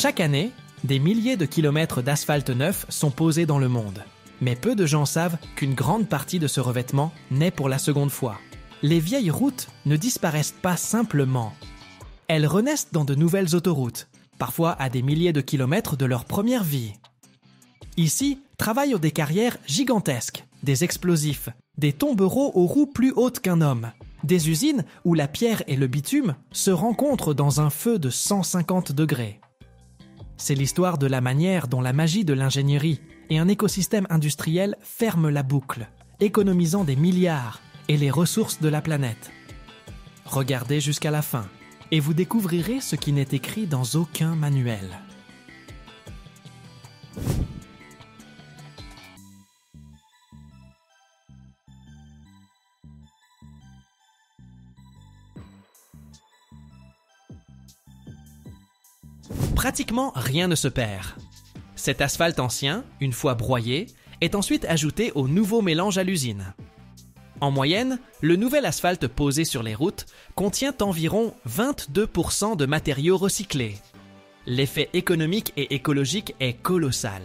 Chaque année, des milliers de kilomètres d'asphalte neuf sont posés dans le monde. Mais peu de gens savent qu'une grande partie de ce revêtement naît pour la seconde fois. Les vieilles routes ne disparaissent pas simplement. Elles renaissent dans de nouvelles autoroutes, parfois à des milliers de kilomètres de leur première vie. Ici, travaillent des carrières gigantesques, des explosifs, des tombereaux aux roues plus hautes qu'un homme, des usines où la pierre et le bitume se rencontrent dans un feu de 150 degrés. C'est l'histoire de la manière dont la magie de l'ingénierie et un écosystème industriel ferment la boucle, économisant des milliards et les ressources de la planète. Regardez jusqu'à la fin, et vous découvrirez ce qui n'est écrit dans aucun manuel. Pratiquement rien ne se perd. Cet asphalte ancien, une fois broyé, est ensuite ajouté au nouveau mélange à l'usine. En moyenne, le nouvel asphalte posé sur les routes contient environ 22% de matériaux recyclés. L'effet économique et écologique est colossal.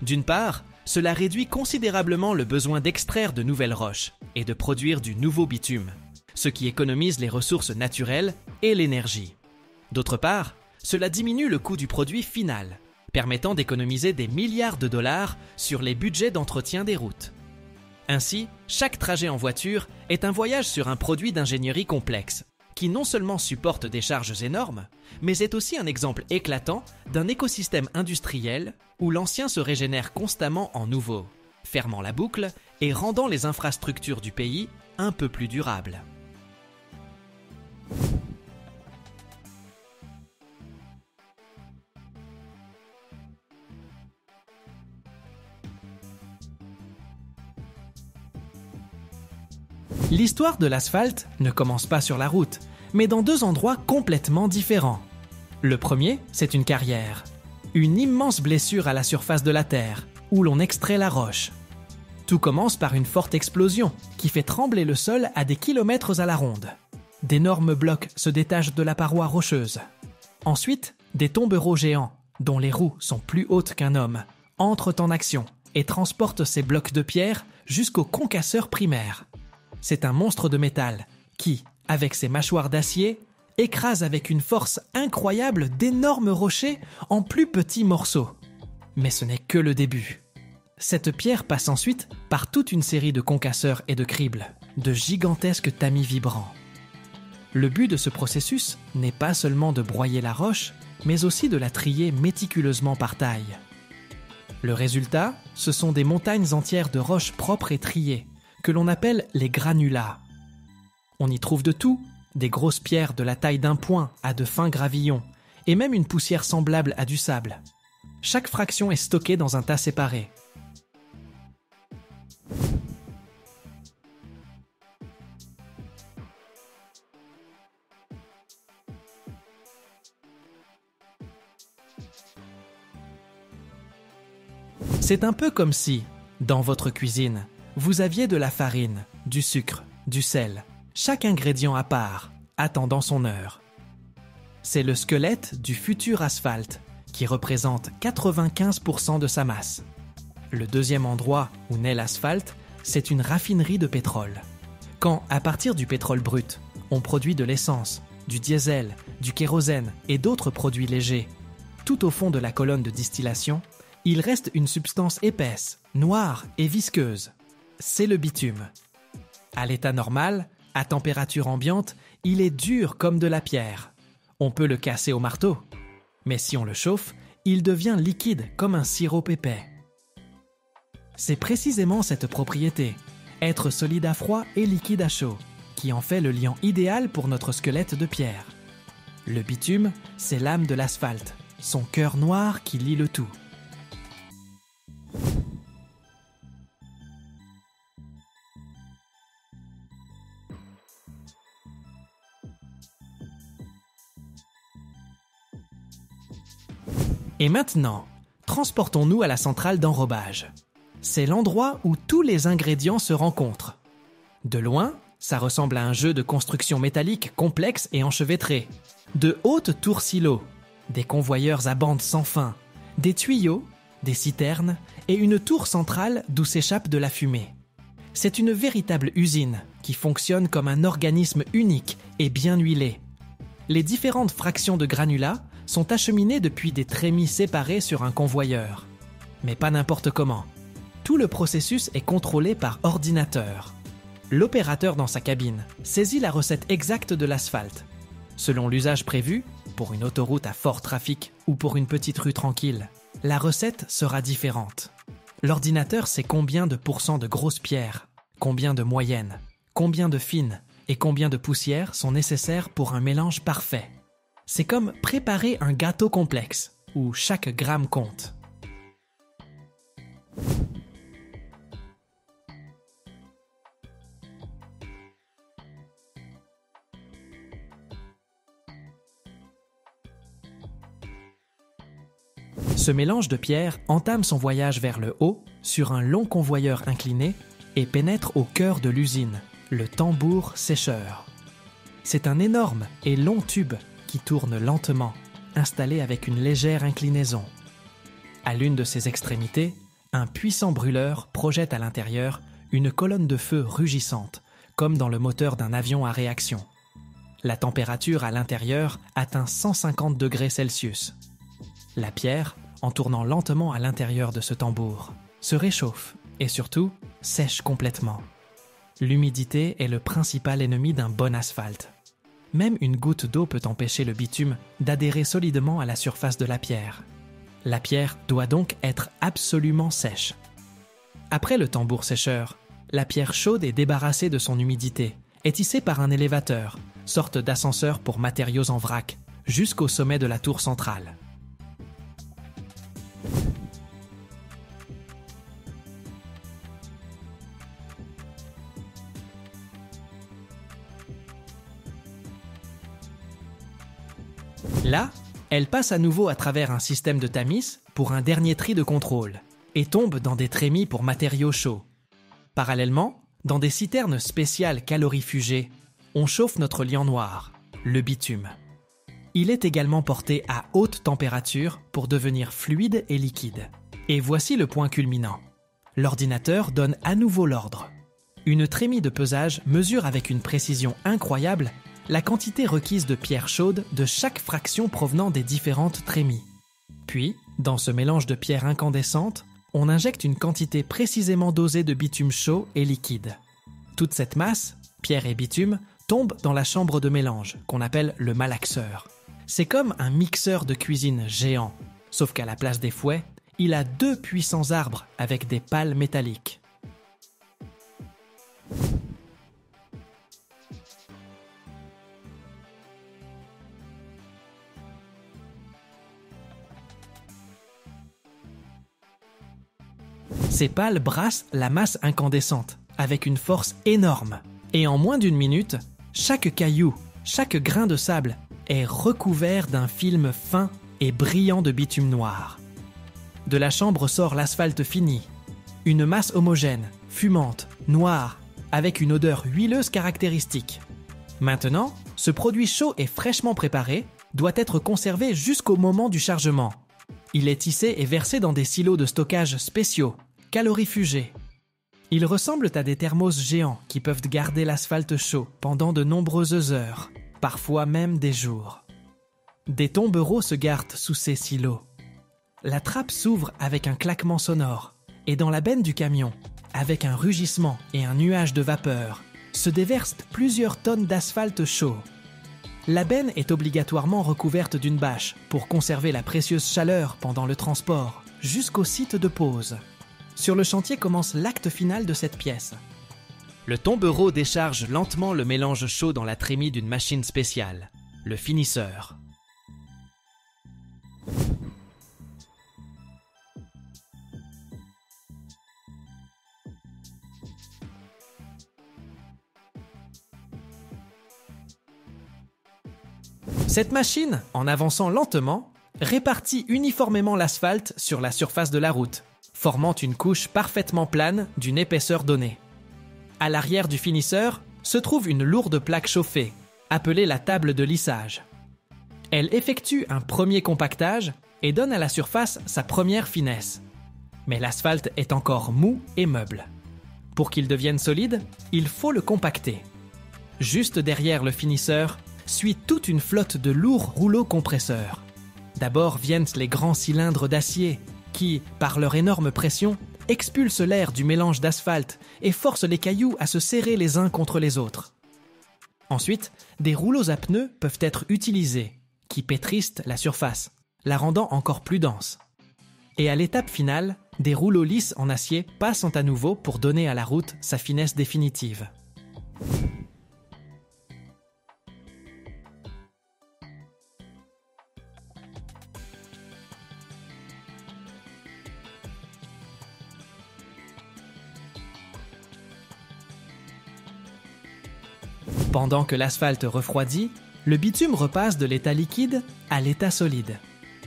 D'une part, cela réduit considérablement le besoin d'extraire de nouvelles roches et de produire du nouveau bitume, ce qui économise les ressources naturelles et l'énergie. D'autre part, cela diminue le coût du produit final, permettant d'économiser des milliards de dollars sur les budgets d'entretien des routes. Ainsi, chaque trajet en voiture est un voyage sur un produit d'ingénierie complexe, qui non seulement supporte des charges énormes, mais est aussi un exemple éclatant d'un écosystème industriel où l'ancien se régénère constamment en nouveau, fermant la boucle et rendant les infrastructures du pays un peu plus durables. L'histoire de l'asphalte ne commence pas sur la route, mais dans deux endroits complètement différents. Le premier, c'est une carrière, une immense blessure à la surface de la Terre, où l'on extrait la roche. Tout commence par une forte explosion qui fait trembler le sol à des kilomètres à la ronde. D'énormes blocs se détachent de la paroi rocheuse. Ensuite, des tombereaux géants, dont les roues sont plus hautes qu'un homme, entrent en action et transportent ces blocs de pierre jusqu'au concasseur primaire. C'est un monstre de métal qui, avec ses mâchoires d'acier, écrase avec une force incroyable d'énormes rochers en plus petits morceaux. Mais ce n'est que le début. Cette pierre passe ensuite par toute une série de concasseurs et de cribles, de gigantesques tamis vibrants. Le but de ce processus n'est pas seulement de broyer la roche, mais aussi de la trier méticuleusement par taille. Le résultat, ce sont des montagnes entières de roches propres et triées, que l'on appelle les granulats. On y trouve de tout, des grosses pierres de la taille d'un poing à de fins gravillons, et même une poussière semblable à du sable. Chaque fraction est stockée dans un tas séparé. C'est un peu comme si, dans votre cuisine, vous aviez de la farine, du sucre, du sel, chaque ingrédient à part, attendant son heure. C'est le squelette du futur asphalte, qui représente 95% de sa masse. Le deuxième endroit où naît l'asphalte, c'est une raffinerie de pétrole. Quand, à partir du pétrole brut, on produit de l'essence, du diesel, du kérosène et d'autres produits légers, tout au fond de la colonne de distillation, il reste une substance épaisse, noire et visqueuse. C'est le bitume. À l'état normal, à température ambiante, il est dur comme de la pierre. On peut le casser au marteau. Mais si on le chauffe, il devient liquide comme un sirop épais. C'est précisément cette propriété, être solide à froid et liquide à chaud, qui en fait le liant idéal pour notre squelette de pierre. Le bitume, c'est l'âme de l'asphalte, son cœur noir qui lie le tout. Et maintenant, transportons-nous à la centrale d'enrobage. C'est l'endroit où tous les ingrédients se rencontrent. De loin, ça ressemble à un jeu de construction métallique complexe et enchevêtré. De hautes tours silos, des convoyeurs à bande sans fin, des tuyaux, des citernes et une tour centrale d'où s'échappe de la fumée. C'est une véritable usine qui fonctionne comme un organisme unique et bien huilé. Les différentes fractions de granulats sont acheminées depuis des trémies séparés sur un convoyeur. Mais pas n'importe comment. Tout le processus est contrôlé par ordinateur. L'opérateur dans sa cabine saisit la recette exacte de l'asphalte. Selon l'usage prévu, pour une autoroute à fort trafic ou pour une petite rue tranquille, la recette sera différente. L'ordinateur sait combien de pourcents de grosses pierres, combien de moyennes, combien de fines et combien de poussières sont nécessaires pour un mélange parfait. C'est comme préparer un gâteau complexe, où chaque gramme compte. Ce mélange de pierres entame son voyage vers le haut sur un long convoyeur incliné et pénètre au cœur de l'usine, le tambour sécheur. C'est un énorme et long tube qui tourne lentement, installé avec une légère inclinaison. À l'une de ses extrémités, un puissant brûleur projette à l'intérieur une colonne de feu rugissante, comme dans le moteur d'un avion à réaction. La température à l'intérieur atteint 150 degrés Celsius. La pierre, en tournant lentement à l'intérieur de ce tambour, se réchauffe et surtout sèche complètement. L'humidité est le principal ennemi d'un bon asphalte. Même une goutte d'eau peut empêcher le bitume d'adhérer solidement à la surface de la pierre. La pierre doit donc être absolument sèche. Après le tambour sécheur, la pierre chaude est débarrassée de son humidité, est hissée par un élévateur, sorte d'ascenseur pour matériaux en vrac, jusqu'au sommet de la tour centrale. Là, elle passe à nouveau à travers un système de tamis pour un dernier tri de contrôle et tombe dans des trémies pour matériaux chauds. Parallèlement, dans des citernes spéciales calorifugées, on chauffe notre liant noir, le bitume. Il est également porté à haute température pour devenir fluide et liquide. Et voici le point culminant. L'ordinateur donne à nouveau l'ordre. Une trémie de pesage mesure avec une précision incroyable la quantité requise de pierres chaudes de chaque fraction provenant des différentes trémies. Puis, dans ce mélange de pierres incandescentes, on injecte une quantité précisément dosée de bitume chaud et liquide. Toute cette masse, pierre et bitume, tombe dans la chambre de mélange, qu'on appelle le malaxeur. C'est comme un mixeur de cuisine géant, sauf qu'à la place des fouets, il a 2 puissants arbres avec des pales métalliques. Ces pales brassent la masse incandescente avec une force énorme. Et en moins d'une minute, chaque caillou, chaque grain de sable est recouvert d'un film fin et brillant de bitume noir. De la chambre sort l'asphalte fini, une masse homogène, fumante, noire, avec une odeur huileuse caractéristique. Maintenant, ce produit chaud et fraîchement préparé doit être conservé jusqu'au moment du chargement. Il est tissé et versé dans des silos de stockage spéciaux, calorifugés. Ils ressemblent à des thermos géants qui peuvent garder l'asphalte chaud pendant de nombreuses heures, parfois même des jours. Des tombereaux se gardent sous ces silos. La trappe s'ouvre avec un claquement sonore, et dans la benne du camion, avec un rugissement et un nuage de vapeur, se déversent plusieurs tonnes d'asphalte chaud. La benne est obligatoirement recouverte d'une bâche pour conserver la précieuse chaleur pendant le transport, jusqu'au site de pose. Sur le chantier commence l'acte final de cette pièce. Le tombereau décharge lentement le mélange chaud dans la trémie d'une machine spéciale, le finisseur. Cette machine, en avançant lentement, répartit uniformément l'asphalte sur la surface de la route, formant une couche parfaitement plane d'une épaisseur donnée. À l'arrière du finisseur se trouve une lourde plaque chauffée, appelée la table de lissage. Elle effectue un premier compactage et donne à la surface sa première finesse. Mais l'asphalte est encore mou et meuble. Pour qu'il devienne solide, il faut le compacter. Juste derrière le finisseur, suit toute une flotte de lourds rouleaux compresseurs. D'abord viennent les grands cylindres d'acier qui, par leur énorme pression, expulsent l'air du mélange d'asphalte et forcent les cailloux à se serrer les uns contre les autres. Ensuite, des rouleaux à pneus peuvent être utilisés, qui pétrissent la surface, la rendant encore plus dense. Et à l'étape finale, des rouleaux lisses en acier passent à nouveau pour donner à la route sa finesse définitive. Pendant que l'asphalte refroidit, le bitume repasse de l'état liquide à l'état solide.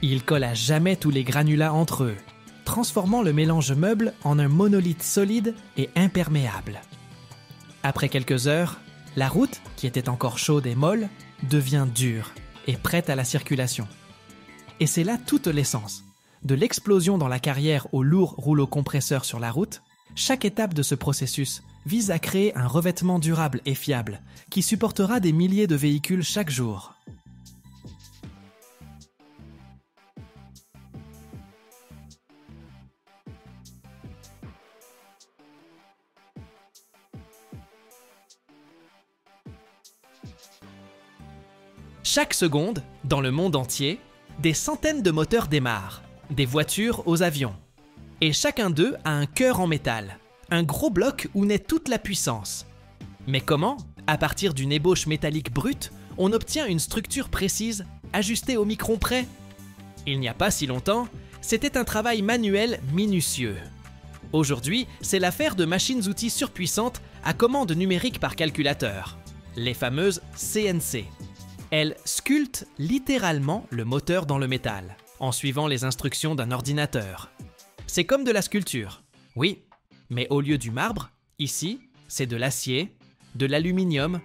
Il colle à jamais tous les granulats entre eux, transformant le mélange meuble en un monolithe solide et imperméable. Après quelques heures, la route, qui était encore chaude et molle, devient dure et prête à la circulation. Et c'est là toute l'essence. De l'explosion dans la carrière aux lourds rouleaux compresseurs sur la route, chaque étape de ce processus vise à créer un revêtement durable et fiable qui supportera des milliers de véhicules chaque jour. Chaque seconde, dans le monde entier, des centaines de moteurs démarrent, des voitures aux avions. Et chacun d'eux a un cœur en métal, un gros bloc où naît toute la puissance. Mais comment, à partir d'une ébauche métallique brute, on obtient une structure précise, ajustée au micron près? Il n'y a pas si longtemps, c'était un travail manuel minutieux. Aujourd'hui, c'est l'affaire de machines-outils surpuissantes à commande numérique par calculateur, les fameuses CNC. Elles sculptent littéralement le moteur dans le métal, en suivant les instructions d'un ordinateur. C'est comme de la sculpture, oui, mais au lieu du marbre, ici, c'est de l'acier, de l'aluminium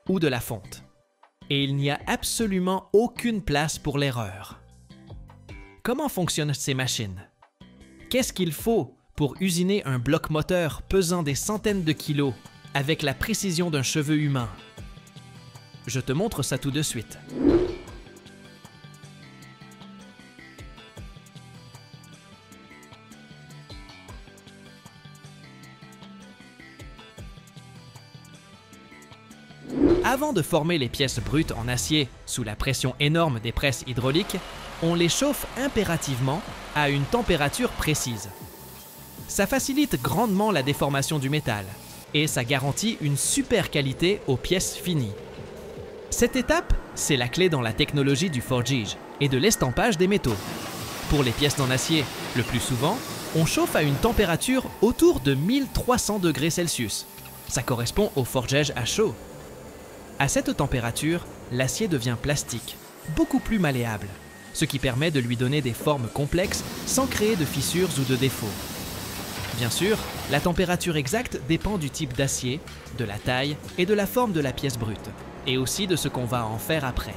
ou de la fonte. Et il n'y a absolument aucune place pour l'erreur. Comment fonctionnent ces machines? Qu'est-ce qu'il faut pour usiner un bloc moteur pesant des centaines de kilos avec la précision d'un cheveu humain? Je te montre ça tout de suite. Avant de former les pièces brutes en acier sous la pression énorme des presses hydrauliques, on les chauffe impérativement à une température précise. Ça facilite grandement la déformation du métal et ça garantit une super qualité aux pièces finies. Cette étape, c'est la clé dans la technologie du forgage et de l'estampage des métaux. Pour les pièces en acier, le plus souvent, on chauffe à une température autour de 1300 degrés Celsius. Ça correspond au forgeage à chaud. À cette température, l'acier devient plastique, beaucoup plus malléable, ce qui permet de lui donner des formes complexes sans créer de fissures ou de défauts. Bien sûr, la température exacte dépend du type d'acier, de la taille et de la forme de la pièce brute, et aussi de ce qu'on va en faire après.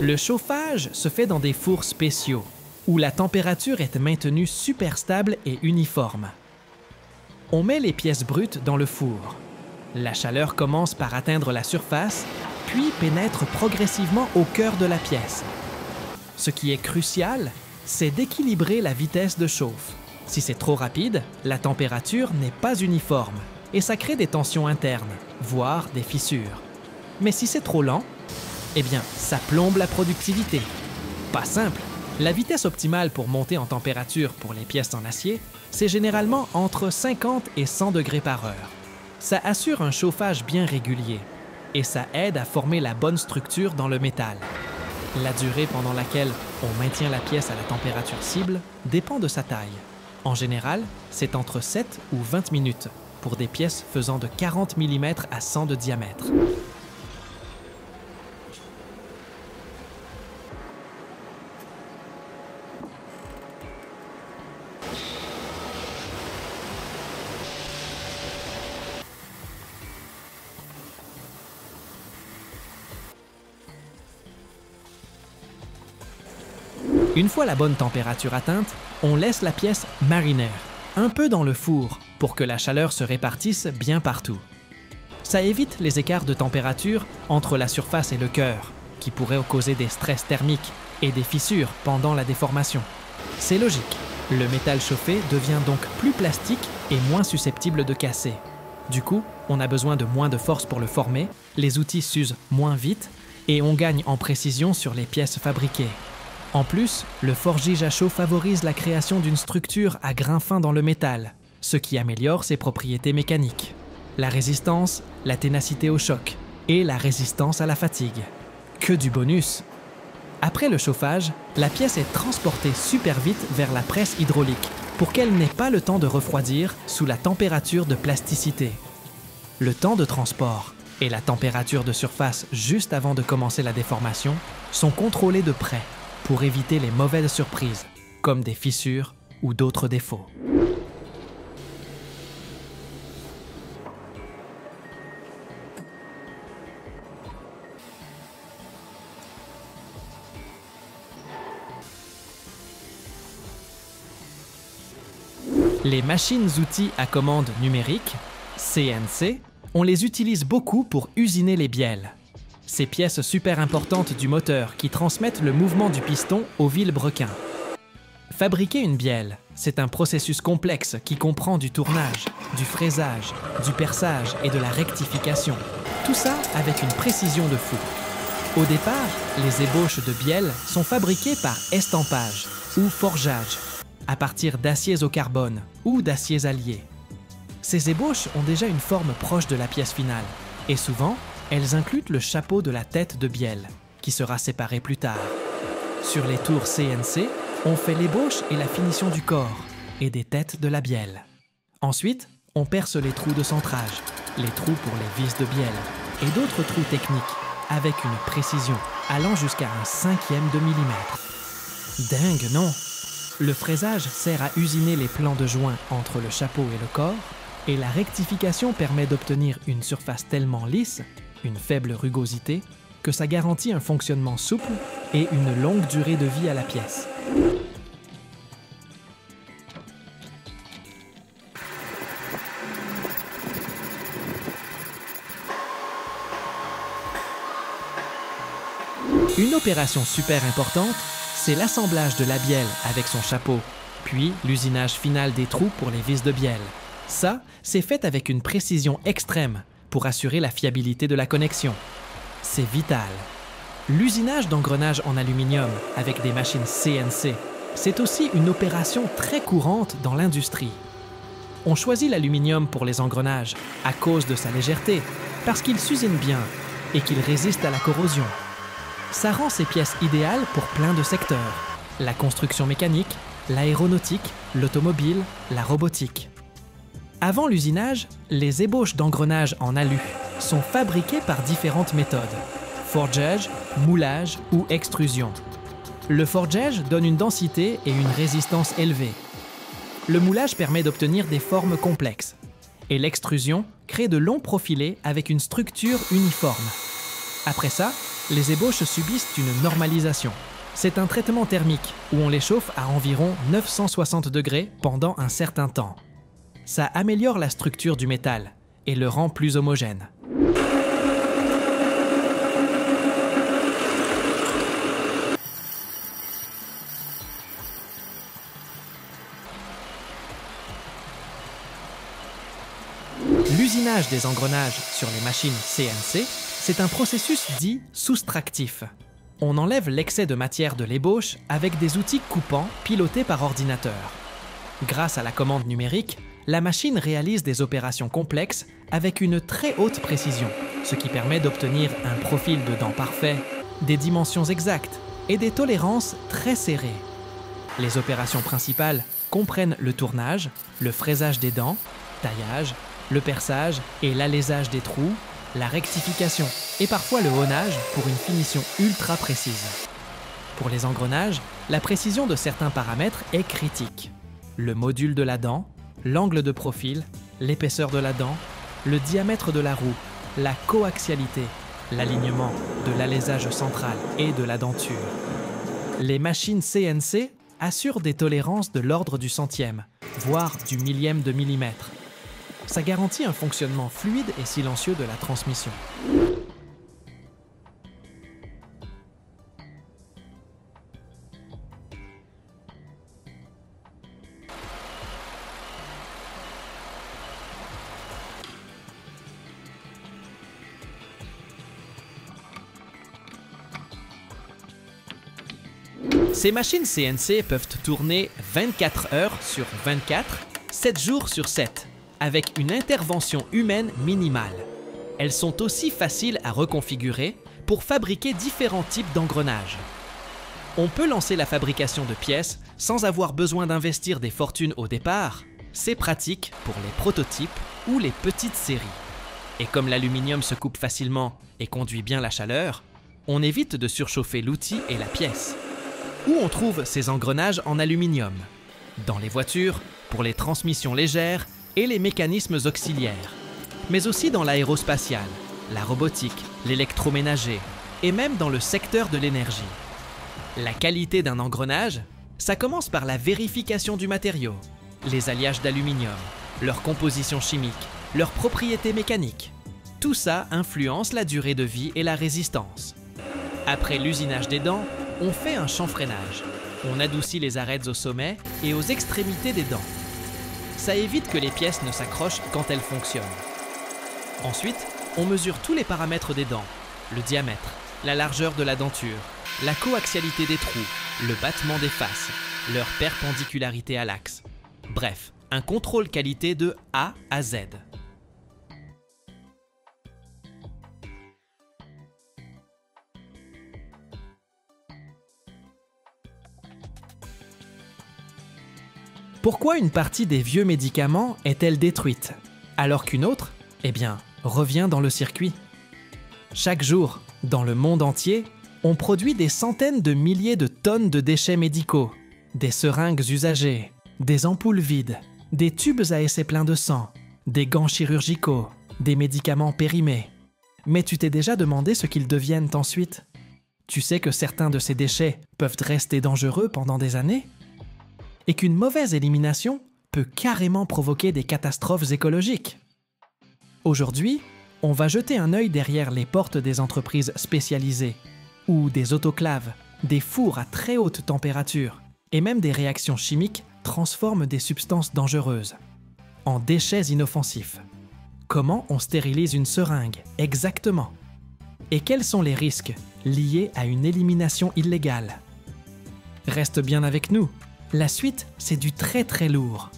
Le chauffage se fait dans des fours spéciaux, où la température est maintenue super stable et uniforme. On met les pièces brutes dans le four. La chaleur commence par atteindre la surface, puis pénètre progressivement au cœur de la pièce. Ce qui est crucial, c'est d'équilibrer la vitesse de chauffe. Si c'est trop rapide, la température n'est pas uniforme et ça crée des tensions internes, voire des fissures. Mais si c'est trop lent, eh bien, ça plombe la productivité. Pas simple. La vitesse optimale pour monter en température pour les pièces en acier, c'est généralement entre 50 et 100 degrés par heure. Ça assure un chauffage bien régulier et ça aide à former la bonne structure dans le métal. La durée pendant laquelle on maintient la pièce à la température cible dépend de sa taille. En général, c'est entre 7 ou 20 minutes pour des pièces faisant de 40 mm à 100 de diamètre. Une fois la bonne température atteinte, on laisse la pièce mariner, un peu dans le four, pour que la chaleur se répartisse bien partout. Ça évite les écarts de température entre la surface et le cœur, qui pourraient causer des stress thermiques et des fissures pendant la déformation. C'est logique, le métal chauffé devient donc plus plastique et moins susceptible de casser. Du coup, on a besoin de moins de force pour le former, les outils s'usent moins vite et on gagne en précision sur les pièces fabriquées. En plus, le forgige à chaud favorise la création d'une structure à grain fin dans le métal, ce qui améliore ses propriétés mécaniques. La résistance, la ténacité au choc et la résistance à la fatigue. Que du bonus! Après le chauffage, la pièce est transportée super vite vers la presse hydraulique pour qu'elle n'ait pas le temps de refroidir sous la température de plasticité. Le temps de transport et la température de surface juste avant de commencer la déformation sont contrôlés de près pour éviter les mauvaises surprises, comme des fissures ou d'autres défauts. Les machines-outils à commande numérique, CNC, on les utilise beaucoup pour usiner les bielles. Ces pièces super importantes du moteur qui transmettent le mouvement du piston au vilebrequin. Fabriquer une bielle, c'est un processus complexe qui comprend du tournage, du fraisage, du perçage et de la rectification. Tout ça avec une précision de fou. Au départ, les ébauches de bielle sont fabriquées par estampage ou forgeage, à partir d'aciers au carbone ou d'aciers alliés. Ces ébauches ont déjà une forme proche de la pièce finale, et souvent, elles incluent le chapeau de la tête de bielle, qui sera séparé plus tard. Sur les tours CNC, on fait l'ébauche et la finition du corps, et des têtes de la bielle. Ensuite, on perce les trous de centrage, les trous pour les vis de bielle, et d'autres trous techniques, avec une précision allant jusqu'à un cinquième de millimètre. Dingue, non? Le fraisage sert à usiner les plans de joint entre le chapeau et le corps, et la rectification permet d'obtenir une surface tellement lisse, une faible rugosité, que ça garantit un fonctionnement souple et une longue durée de vie à la pièce. Une opération super importante, c'est l'assemblage de la bielle avec son chapeau, puis l'usinage final des trous pour les vis de bielle. Ça, c'est fait avec une précision extrême pour assurer la fiabilité de la connexion. C'est vital. L'usinage d'engrenages en aluminium avec des machines CNC, c'est aussi une opération très courante dans l'industrie. On choisit l'aluminium pour les engrenages à cause de sa légèreté, parce qu'il s'usine bien et qu'il résiste à la corrosion. Ça rend ces pièces idéales pour plein de secteurs. La construction mécanique, l'aéronautique, l'automobile, la robotique. Avant l'usinage, les ébauches d'engrenages en alu sont fabriquées par différentes méthodes. Forgeage, moulage ou extrusion. Le forgeage donne une densité et une résistance élevée. Le moulage permet d'obtenir des formes complexes. Et l'extrusion crée de longs profilés avec une structure uniforme. Après ça, les ébauches subissent une normalisation. C'est un traitement thermique où on les chauffe à environ 960 degrés pendant un certain temps. Ça améliore la structure du métal et le rend plus homogène. L'usinage des engrenages sur les machines CNC, c'est un processus dit soustractif. On enlève l'excès de matière de l'ébauche avec des outils coupants pilotés par ordinateur. Grâce à la commande numérique, la machine réalise des opérations complexes avec une très haute précision, ce qui permet d'obtenir un profil de dent parfait, des dimensions exactes et des tolérances très serrées. Les opérations principales comprennent le tournage, le fraisage des dents, taillage, le perçage et l'alésage des trous, la rectification et parfois le honage pour une finition ultra précise. Pour les engrenages, la précision de certains paramètres est critique. Le module de la dent, l'angle de profil, l'épaisseur de la dent, le diamètre de la roue, la coaxialité, l'alignement de l'alésage central et de la denture. Les machines CNC assurent des tolérances de l'ordre du centième, voire du millième de millimètre. Ça garantit un fonctionnement fluide et silencieux de la transmission. Ces machines CNC peuvent tourner 24 heures sur 24, 7 jours sur 7, avec une intervention humaine minimale. Elles sont aussi faciles à reconfigurer pour fabriquer différents types d'engrenages. On peut lancer la fabrication de pièces sans avoir besoin d'investir des fortunes au départ. C'est pratique pour les prototypes ou les petites séries. Et comme l'aluminium se coupe facilement et conduit bien la chaleur, on évite de surchauffer l'outil et la pièce. Où on trouve ces engrenages en aluminium? Dans les voitures, pour les transmissions légères et les mécanismes auxiliaires, mais aussi dans l'aérospatiale, la robotique, l'électroménager et même dans le secteur de l'énergie. La qualité d'un engrenage, ça commence par la vérification du matériau, les alliages d'aluminium, leur composition chimique, leurs propriétés mécaniques. Tout ça influence la durée de vie et la résistance. Après l'usinage des dents, on fait un chanfreinage. On adoucit les arêtes au sommet et aux extrémités des dents. Ça évite que les pièces ne s'accrochent quand elles fonctionnent. Ensuite, on mesure tous les paramètres des dents, le diamètre, la largeur de la denture, la coaxialité des trous, le battement des faces, leur perpendicularité à l'axe. Bref, un contrôle qualité de A à Z. Pourquoi une partie des vieux médicaments est-elle détruite, alors qu'une autre, eh bien, revient dans le circuit? Chaque jour, dans le monde entier, on produit des centaines de milliers de tonnes de déchets médicaux, des seringues usagées, des ampoules vides, des tubes à essai pleins de sang, des gants chirurgicaux, des médicaments périmés. Mais tu t'es déjà demandé ce qu'ils deviennent ensuite? Tu sais que certains de ces déchets peuvent rester dangereux pendant des années? Et qu'une mauvaise élimination peut carrément provoquer des catastrophes écologiques. Aujourd'hui, on va jeter un œil derrière les portes des entreprises spécialisées, où des autoclaves, des fours à très haute température et même des réactions chimiques transforment des substances dangereuses en déchets inoffensifs. Comment on stérilise une seringue exactement? Et quels sont les risques liés à une élimination illégale? Reste bien avec nous. La suite, c'est du très très lourd.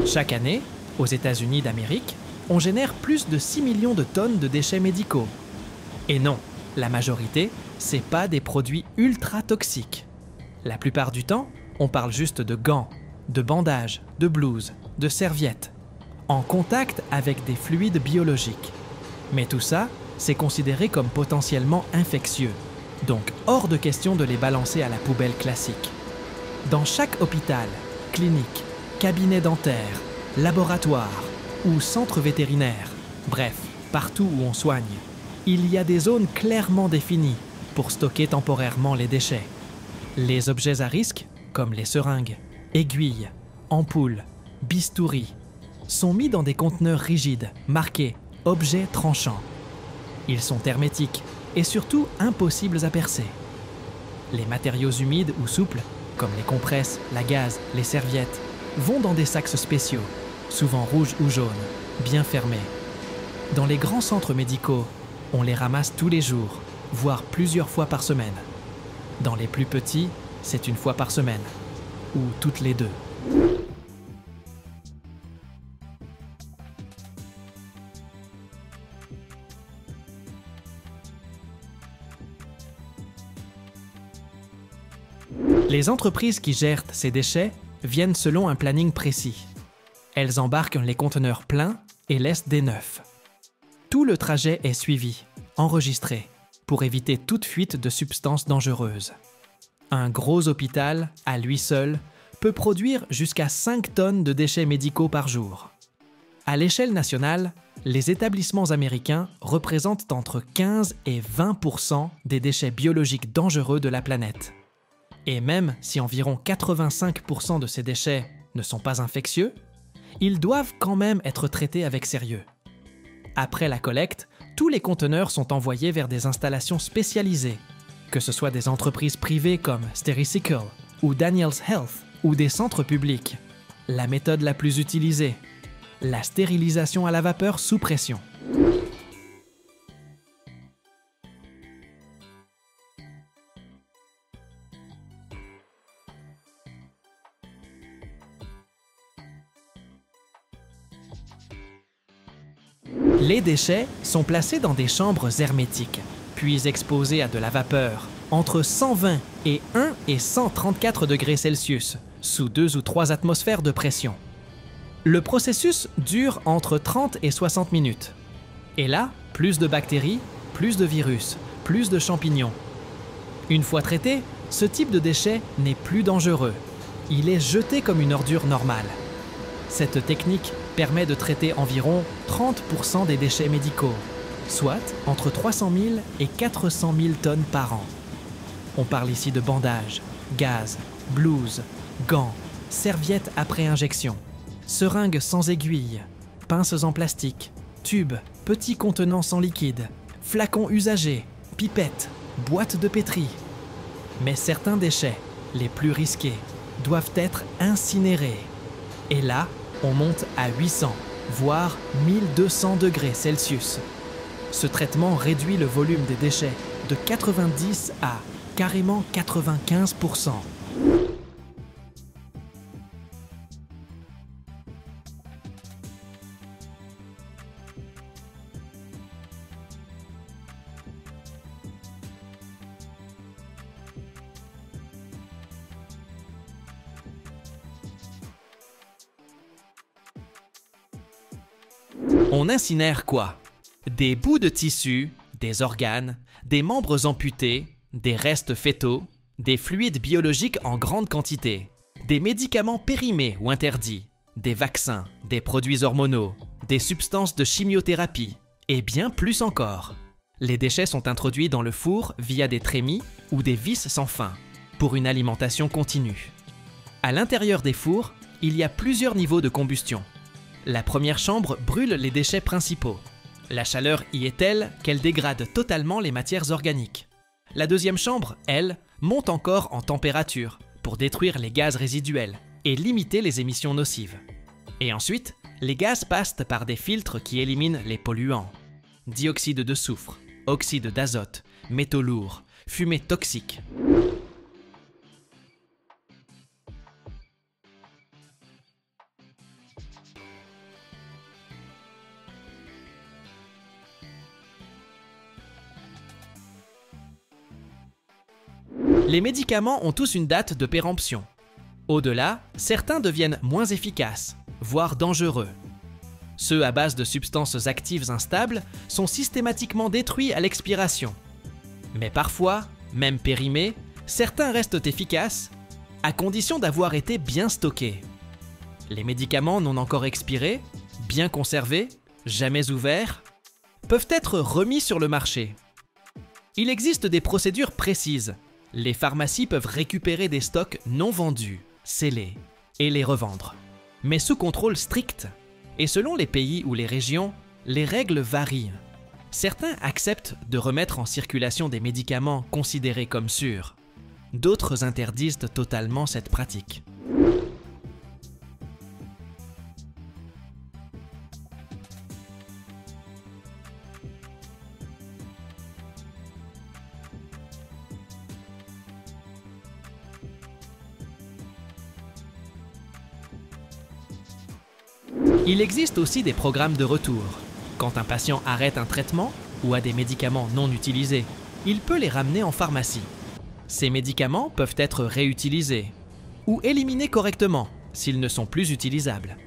Chaque année, aux États-Unis d'Amérique, on génère plus de 6 millions de tonnes de déchets médicaux. Et non, la majorité, c'est pas des produits ultra toxiques. La plupart du temps, on parle juste de gants, de bandages, de blouses, de serviettes, en contact avec des fluides biologiques. Mais tout ça, c'est considéré comme potentiellement infectieux, donc hors de question de les balancer à la poubelle classique. Dans chaque hôpital, clinique, cabinet dentaire, laboratoire ou centre vétérinaire, bref, partout où on soigne, il y a des zones clairement définies pour stocker temporairement les déchets. Les objets à risque, comme les seringues, aiguilles, ampoules, bistouris, sont mis dans des conteneurs rigides, marqués « objets tranchants ». Ils sont hermétiques et surtout impossibles à percer. Les matériaux humides ou souples, comme les compresses, la gaze, les serviettes, vont dans des sacs spéciaux, souvent rouges ou jaunes, bien fermés. Dans les grands centres médicaux, on les ramasse tous les jours, voire plusieurs fois par semaine. Dans les plus petits, c'est une fois par semaine, ou toutes les 2. Les entreprises qui gèrent ces déchets viennent selon un planning précis. Elles embarquent les conteneurs pleins et laissent des neufs. Tout le trajet est suivi, enregistré, pour éviter toute fuite de substances dangereuses. Un gros hôpital, à lui seul, peut produire jusqu'à 5 tonnes de déchets médicaux par jour. À l'échelle nationale, les établissements américains représentent entre 15 et 20% des déchets biologiques dangereux de la planète. Et même si environ 85% de ces déchets ne sont pas infectieux, ils doivent quand même être traités avec sérieux. Après la collecte, tous les conteneurs sont envoyés vers des installations spécialisées, que ce soit des entreprises privées comme Stericycle ou Daniels Health ou des centres publics. La méthode la plus utilisée, la stérilisation à la vapeur sous pression. Les déchets sont placés dans des chambres hermétiques, puis exposés à de la vapeur, entre 120 et 1 et 134 degrés Celsius, sous 2 ou 3 atmosphères de pression. Le processus dure entre 30 et 60 minutes. Et là, plus de bactéries, plus de virus, plus de champignons. Une fois traité, ce type de déchet n'est plus dangereux. Il est jeté comme une ordure normale. Cette technique permet de traiter environ 30% des déchets médicaux, soit entre 300 000 et 400 000 tonnes par an. On parle ici de bandages, gaz, blouses, gants, serviettes après injection, seringues sans aiguille, pinces en plastique, tubes, petits contenants sans liquide, flacons usagés, pipettes, boîtes de pétri. Mais certains déchets, les plus risqués, doivent être incinérés. Et là, on monte à 800, voire 1200 degrés Celsius. Ce traitement réduit le volume des déchets de 90 à carrément 95%. On incinère quoi? Des bouts de tissu, des organes, des membres amputés, des restes fétaux, des fluides biologiques en grande quantité, des médicaments périmés ou interdits, des vaccins, des produits hormonaux, des substances de chimiothérapie, et bien plus encore. Les déchets sont introduits dans le four via des trémies ou des vis sans fin, pour une alimentation continue. À l'intérieur des fours, il y a plusieurs niveaux de combustion. La première chambre brûle les déchets principaux. La chaleur y est telle qu'elle dégrade totalement les matières organiques. La deuxième chambre, elle, monte encore en température pour détruire les gaz résiduels et limiter les émissions nocives. Et ensuite, les gaz passent par des filtres qui éliminent les polluants. Dioxyde de soufre, oxyde d'azote, métaux lourds, fumée toxique. Les médicaments ont tous une date de péremption. Au-delà, certains deviennent moins efficaces, voire dangereux. Ceux à base de substances actives instables sont systématiquement détruits à l'expiration. Mais parfois, même périmés, certains restent efficaces, à condition d'avoir été bien stockés. Les médicaments non encore expirés, bien conservés, jamais ouverts, peuvent être remis sur le marché. Il existe des procédures précises. Les pharmacies peuvent récupérer des stocks non vendus, scellés, et les revendre. Mais sous contrôle strict. Et selon les pays ou les régions, les règles varient. Certains acceptent de remettre en circulation des médicaments considérés comme sûrs. D'autres interdisent totalement cette pratique. Il existe aussi des programmes de retour. Quand un patient arrête un traitement ou a des médicaments non utilisés, il peut les ramener en pharmacie. Ces médicaments peuvent être réutilisés ou éliminés correctement s'ils ne sont plus utilisables.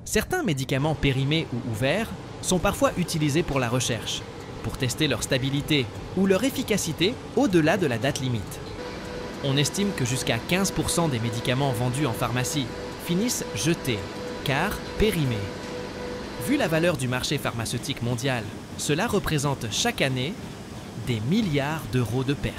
Certains médicaments périmés ou ouverts sont parfois utilisés pour la recherche, pour tester leur stabilité ou leur efficacité au-delà de la date limite. On estime que jusqu'à 15% des médicaments vendus en pharmacie finissent jetés, car périmés. Vu la valeur du marché pharmaceutique mondial, cela représente chaque année des milliards d'euros de pertes.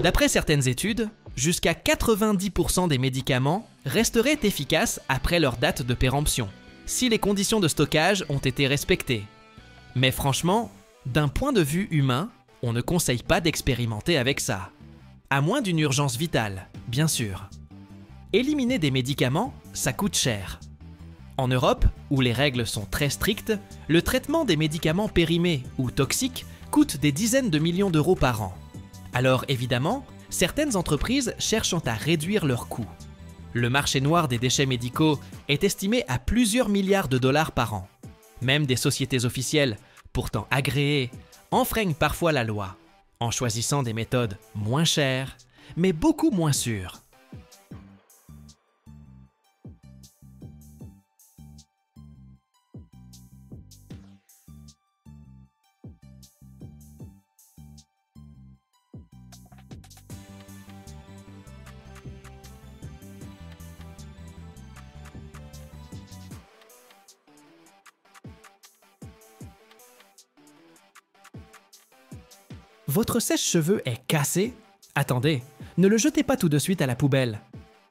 D'après certaines études, jusqu'à 90% des médicaments resteraient efficaces après leur date de péremption, si les conditions de stockage ont été respectées. Mais franchement, d'un point de vue humain, on ne conseille pas d'expérimenter avec ça. À moins d'une urgence vitale, bien sûr. Éliminer des médicaments, ça coûte cher. En Europe, où les règles sont très strictes, le traitement des médicaments périmés ou toxiques coûte des dizaines de millions d'euros par an. Alors évidemment, certaines entreprises cherchent à réduire leurs coûts. Le marché noir des déchets médicaux est estimé à plusieurs milliards de dollars par an. Même des sociétés officielles, pourtant agréées, enfreignent parfois la loi, en choisissant des méthodes moins chères, mais beaucoup moins sûres. Votre sèche-cheveux est cassé? Attendez, ne le jetez pas tout de suite à la poubelle.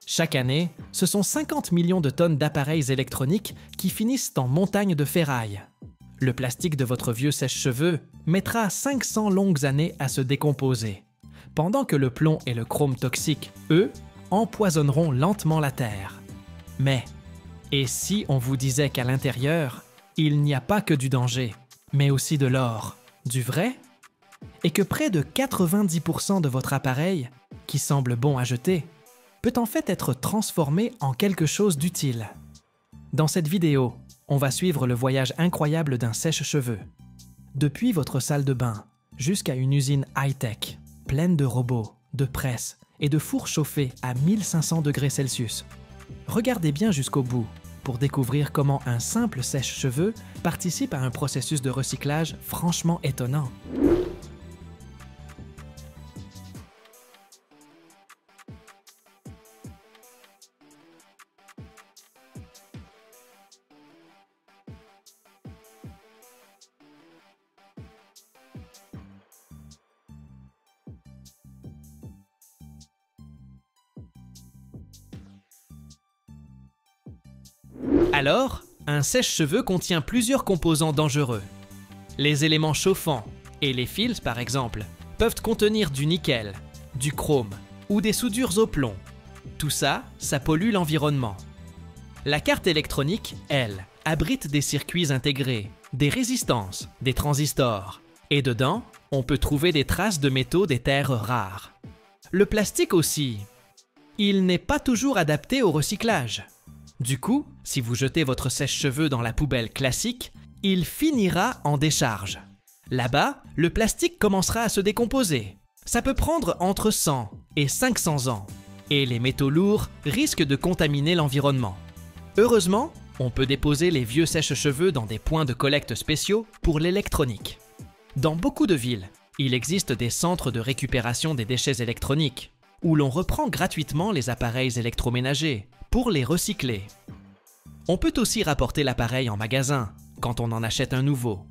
Chaque année, ce sont 50 millions de tonnes d'appareils électroniques qui finissent en montagne de ferraille. Le plastique de votre vieux sèche-cheveux mettra 500 longues années à se décomposer, pendant que le plomb et le chrome toxique, eux, empoisonneront lentement la Terre. Mais, et si on vous disait qu'à l'intérieur, il n'y a pas que du danger, mais aussi de l'or, du vrai? Et que près de 90% de votre appareil, qui semble bon à jeter, peut en fait être transformé en quelque chose d'utile. Dans cette vidéo, on va suivre le voyage incroyable d'un sèche-cheveux. Depuis votre salle de bain, jusqu'à une usine high-tech, pleine de robots, de presses et de fours chauffés à 1500 degrés Celsius. Regardez bien jusqu'au bout pour découvrir comment un simple sèche-cheveux participe à un processus de recyclage franchement étonnant. Alors, un sèche-cheveux contient plusieurs composants dangereux. Les éléments chauffants et les fils, par exemple, peuvent contenir du nickel, du chrome ou des soudures au plomb. Tout ça, ça pollue l'environnement. La carte électronique, elle, abrite des circuits intégrés, des résistances, des transistors. Et dedans, on peut trouver des traces de métaux des terres rares. Le plastique aussi. Il n'est pas toujours adapté au recyclage. Du coup, si vous jetez votre sèche-cheveux dans la poubelle classique, il finira en décharge. Là-bas, le plastique commencera à se décomposer. Ça peut prendre entre 100 et 500 ans. Et les métaux lourds risquent de contaminer l'environnement. Heureusement, on peut déposer les vieux sèche-cheveux dans des points de collecte spéciaux pour l'électronique. Dans beaucoup de villes, il existe des centres de récupération des déchets électroniques, où l'on reprend gratuitement les appareils électroménagers pour les recycler. On peut aussi rapporter l'appareil en magasin quand on en achète un nouveau.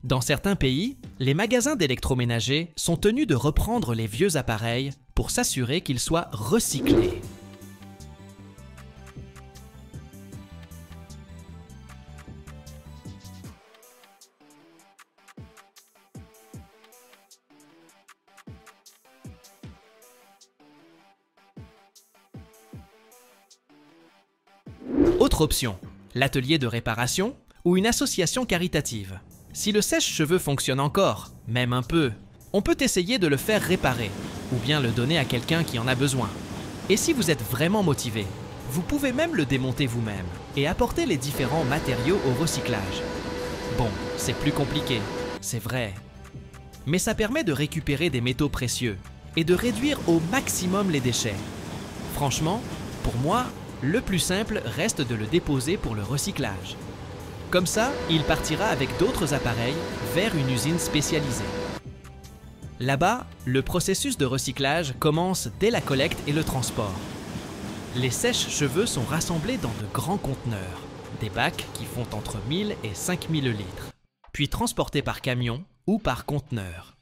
Dans certains pays, les magasins d'électroménager sont tenus de reprendre les vieux appareils pour s'assurer qu'ils soient recyclés. Autre option, l'atelier de réparation ou une association caritative. Si le sèche-cheveux fonctionne encore, même un peu, on peut essayer de le faire réparer ou bien le donner à quelqu'un qui en a besoin. Et si vous êtes vraiment motivé, vous pouvez même le démonter vous-même et apporter les différents matériaux au recyclage. Bon, c'est plus compliqué, c'est vrai. Mais ça permet de récupérer des métaux précieux et de réduire au maximum les déchets. Franchement, pour moi, le plus simple reste de le déposer pour le recyclage. Comme ça, il partira avec d'autres appareils vers une usine spécialisée. Là-bas, le processus de recyclage commence dès la collecte et le transport. Les sèches-cheveux sont rassemblés dans de grands conteneurs, des bacs qui font entre 1000 et 5000 litres, puis transportés par camion ou par conteneur.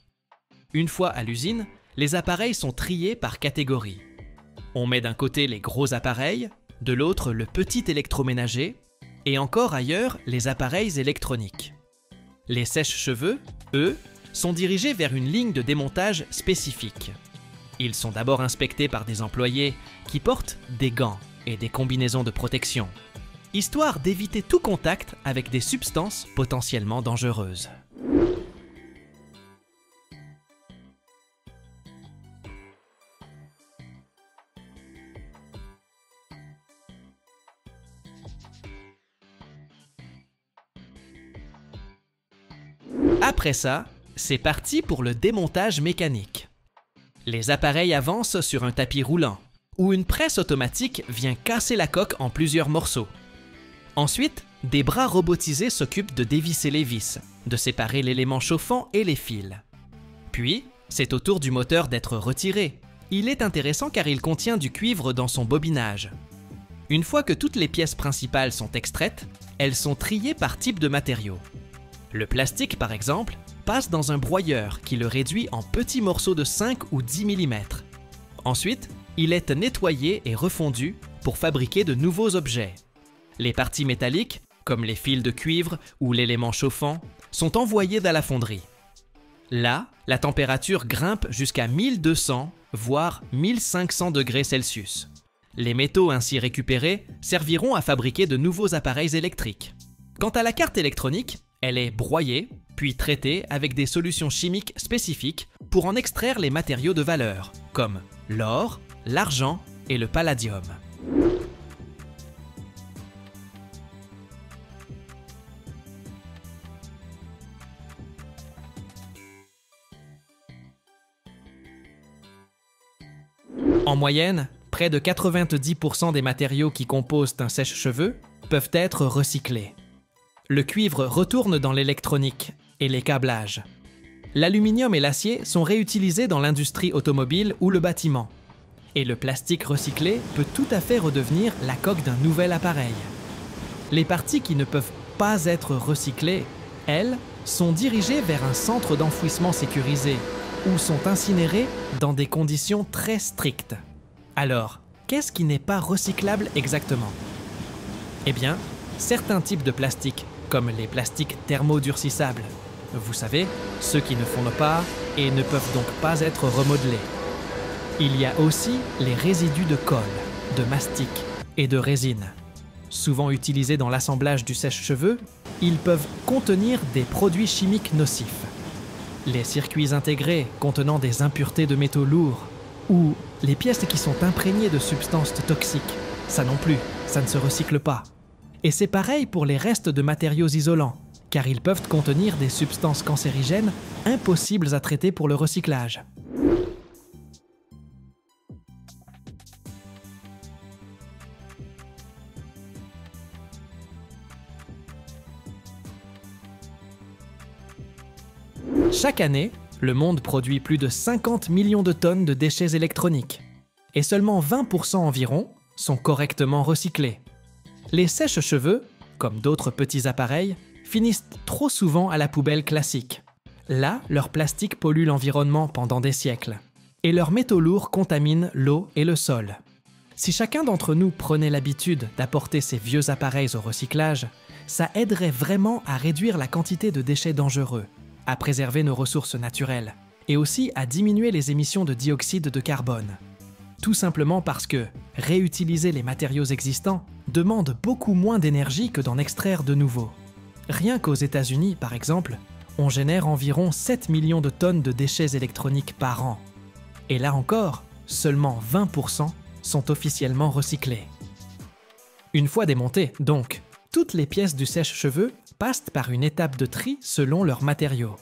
Une fois à l'usine, les appareils sont triés par catégorie. On met d'un côté les gros appareils, de l'autre le petit électroménager, et encore ailleurs les appareils électroniques. Les sèches-cheveux, eux, sont dirigés vers une ligne de démontage spécifique. Ils sont d'abord inspectés par des employés qui portent des gants et des combinaisons de protection, histoire d'éviter tout contact avec des substances potentiellement dangereuses. Après ça, c'est parti pour le démontage mécanique. Les appareils avancent sur un tapis roulant, où une presse automatique vient casser la coque en plusieurs morceaux. Ensuite, des bras robotisés s'occupent de dévisser les vis, de séparer l'élément chauffant et les fils. Puis, c'est au tour du moteur d'être retiré. Il est intéressant car il contient du cuivre dans son bobinage. Une fois que toutes les pièces principales sont extraites, elles sont triées par type de matériau. Le plastique, par exemple, passe dans un broyeur qui le réduit en petits morceaux de 5 ou 10 mm. Ensuite, il est nettoyé et refondu pour fabriquer de nouveaux objets. Les parties métalliques, comme les fils de cuivre ou l'élément chauffant, sont envoyées dans la fonderie. Là, la température grimpe jusqu'à 1200, voire 1500 degrés Celsius. Les métaux ainsi récupérés serviront à fabriquer de nouveaux appareils électriques. Quant à la carte électronique, elle est broyée, puis traitée avec des solutions chimiques spécifiques pour en extraire les matériaux de valeur, comme l'or, l'argent et le palladium. En moyenne, près de 90% des matériaux qui composent un sèche-cheveux peuvent être recyclés. Le cuivre retourne dans l'électronique et les câblages. L'aluminium et l'acier sont réutilisés dans l'industrie automobile ou le bâtiment. Et le plastique recyclé peut tout à fait redevenir la coque d'un nouvel appareil. Les parties qui ne peuvent pas être recyclées, elles, sont dirigées vers un centre d'enfouissement sécurisé ou sont incinérées dans des conditions très strictes. Alors, qu'est-ce qui n'est pas recyclable exactement? Eh bien, certains types de plastique, comme les plastiques thermodurcissables. Vous savez, ceux qui ne fondent pas et ne peuvent donc pas être remodelés. Il y a aussi les résidus de colle, de mastic et de résine. Souvent utilisés dans l'assemblage du sèche-cheveux, ils peuvent contenir des produits chimiques nocifs. Les circuits intégrés contenant des impuretés de métaux lourds ou les pièces qui sont imprégnées de substances toxiques, ça non plus, ça ne se recycle pas. Et c'est pareil pour les restes de matériaux isolants, car ils peuvent contenir des substances cancérigènes impossibles à traiter pour le recyclage. Chaque année, le monde produit plus de 50 millions de tonnes de déchets électroniques, et seulement 20% environ sont correctement recyclés. Les sèche-cheveux, comme d'autres petits appareils, finissent trop souvent à la poubelle classique. Là, leur plastique pollue l'environnement pendant des siècles, et leurs métaux lourds contaminent l'eau et le sol. Si chacun d'entre nous prenait l'habitude d'apporter ces vieux appareils au recyclage, ça aiderait vraiment à réduire la quantité de déchets dangereux, à préserver nos ressources naturelles, et aussi à diminuer les émissions de dioxyde de carbone. Tout simplement parce que réutiliser les matériaux existants demande beaucoup moins d'énergie que d'en extraire de nouveaux. Rien qu'aux États-Unis, par exemple, on génère environ 7 millions de tonnes de déchets électroniques par an. Et là encore, seulement 20% sont officiellement recyclés. Une fois démontées, donc, toutes les pièces du sèche-cheveux passent par une étape de tri selon leurs matériaux.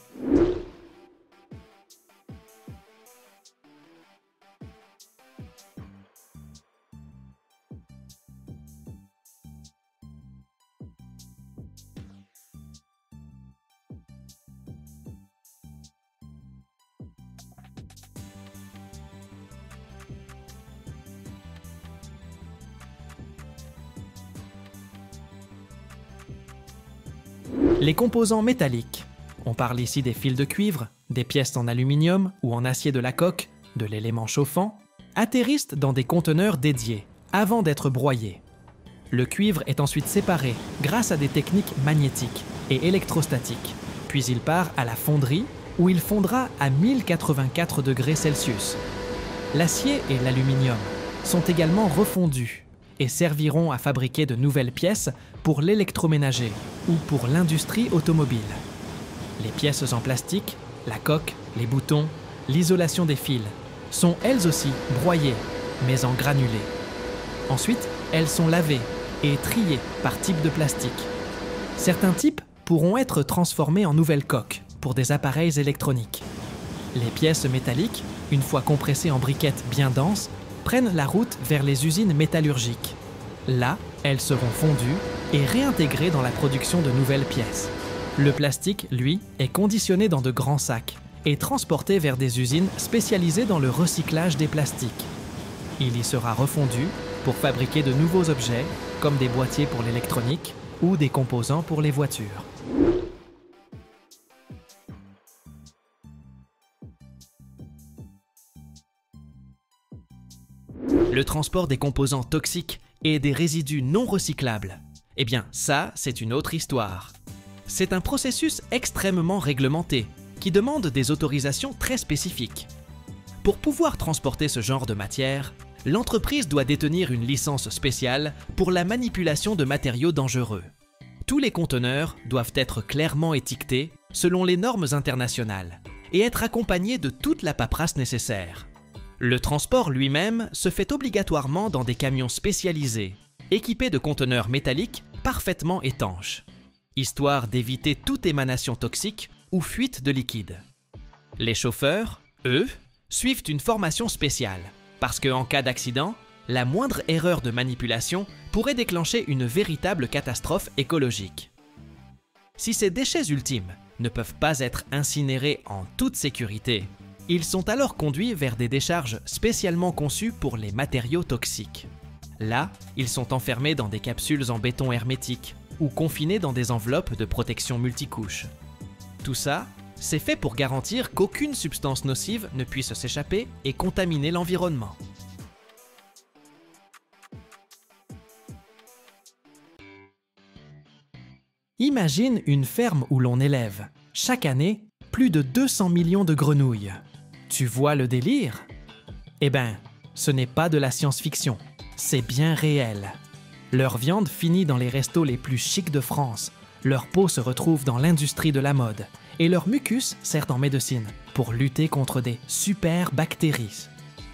Les composants métalliques. On parle ici des fils de cuivre, des pièces en aluminium ou en acier de la coque, de l'élément chauffant, atterrissent dans des conteneurs dédiés, avant d'être broyés. Le cuivre est ensuite séparé grâce à des techniques magnétiques et électrostatiques, puis il part à la fonderie où il fondra à 1084 degrés Celsius. L'acier et l'aluminium sont également refondus et serviront à fabriquer de nouvelles pièces pour l'électroménager ou pour l'industrie automobile. Les pièces en plastique, la coque, les boutons, l'isolation des fils sont elles aussi broyées, mais en granulés. Ensuite, elles sont lavées et triées par type de plastique. Certains types pourront être transformés en nouvelles coques pour des appareils électroniques. Les pièces métalliques, une fois compressées en briquettes bien denses, prennent la route vers les usines métallurgiques. Là, elles seront fondues et réintégrées dans la production de nouvelles pièces. Le plastique, lui, est conditionné dans de grands sacs et transporté vers des usines spécialisées dans le recyclage des plastiques. Il y sera refondu pour fabriquer de nouveaux objets, comme des boîtiers pour l'électronique ou des composants pour les voitures. Le transport des composants toxiques et des résidus non recyclables. Eh bien, ça, c'est une autre histoire. C'est un processus extrêmement réglementé qui demande des autorisations très spécifiques. Pour pouvoir transporter ce genre de matière, l'entreprise doit détenir une licence spéciale pour la manipulation de matériaux dangereux. Tous les conteneurs doivent être clairement étiquetés selon les normes internationales et être accompagnés de toute la paperasse nécessaire. Le transport lui-même se fait obligatoirement dans des camions spécialisés, équipés de conteneurs métalliques parfaitement étanches, histoire d'éviter toute émanation toxique ou fuite de liquide. Les chauffeurs, eux, suivent une formation spéciale, parce qu'en cas d'accident, la moindre erreur de manipulation pourrait déclencher une véritable catastrophe écologique. Si ces déchets ultimes ne peuvent pas être incinérés en toute sécurité, ils sont alors conduits vers des décharges spécialement conçues pour les matériaux toxiques. Là, ils sont enfermés dans des capsules en béton hermétique ou confinés dans des enveloppes de protection multicouches. Tout ça, c'est fait pour garantir qu'aucune substance nocive ne puisse s'échapper et contaminer l'environnement. Imagine une ferme où l'on élève, chaque année, plus de 200 millions de grenouilles. Tu vois le délire? Eh ben, ce n'est pas de la science-fiction, c'est bien réel. Leur viande finit dans les restos les plus chics de France, leur peau se retrouve dans l'industrie de la mode, et leur mucus sert en médecine pour lutter contre des super bactéries.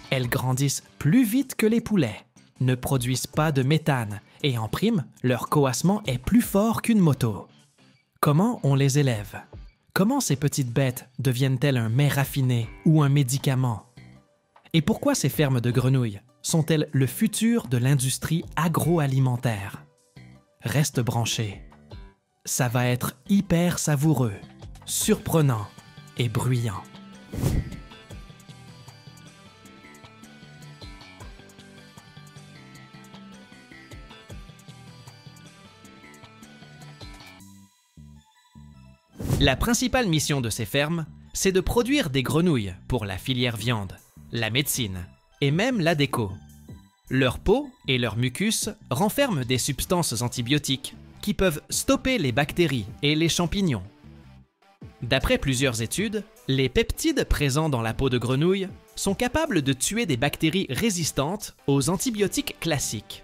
Elles grandissent plus vite que les poulets, ne produisent pas de méthane, et en prime, leur coassement est plus fort qu'une moto. Comment on les élève? Comment ces petites bêtes deviennent-elles un mets raffiné ou un médicament? Et pourquoi ces fermes de grenouilles sont-elles le futur de l'industrie agroalimentaire? Reste branché. Ça va être hyper savoureux, surprenant et bruyant. La principale mission de ces fermes, c'est de produire des grenouilles pour la filière viande, la médecine et même la déco. Leur peau et leur mucus renferment des substances antibiotiques qui peuvent stopper les bactéries et les champignons. D'après plusieurs études, les peptides présents dans la peau de grenouille sont capables de tuer des bactéries résistantes aux antibiotiques classiques.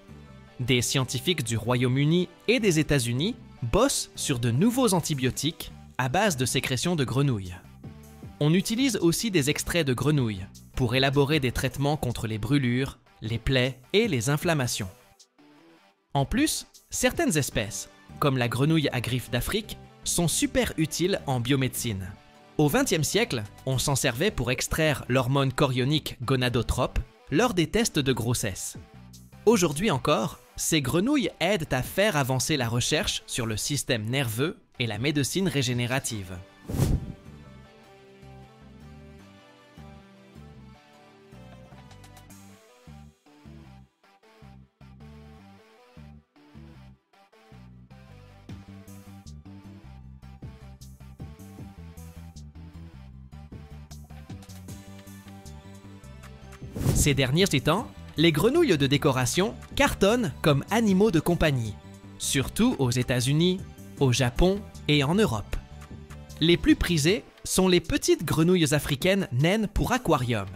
Des scientifiques du Royaume-Uni et des États-Unis bossent sur de nouveaux antibiotiques à base de sécrétions de grenouilles. On utilise aussi des extraits de grenouilles pour élaborer des traitements contre les brûlures, les plaies et les inflammations. En plus, certaines espèces, comme la grenouille à griffes d'Afrique, sont super utiles en biomédecine. Au XXe siècle, on s'en servait pour extraire l'hormone chorionique gonadotrope lors des tests de grossesse. Aujourd'hui encore, ces grenouilles aident à faire avancer la recherche sur le système nerveux et la médecine régénérative. Ces derniers temps, les grenouilles de décoration cartonnent comme animaux de compagnie, surtout aux États-Unis, au Japon et en Europe. Les plus prisées sont les petites grenouilles africaines naines pour aquarium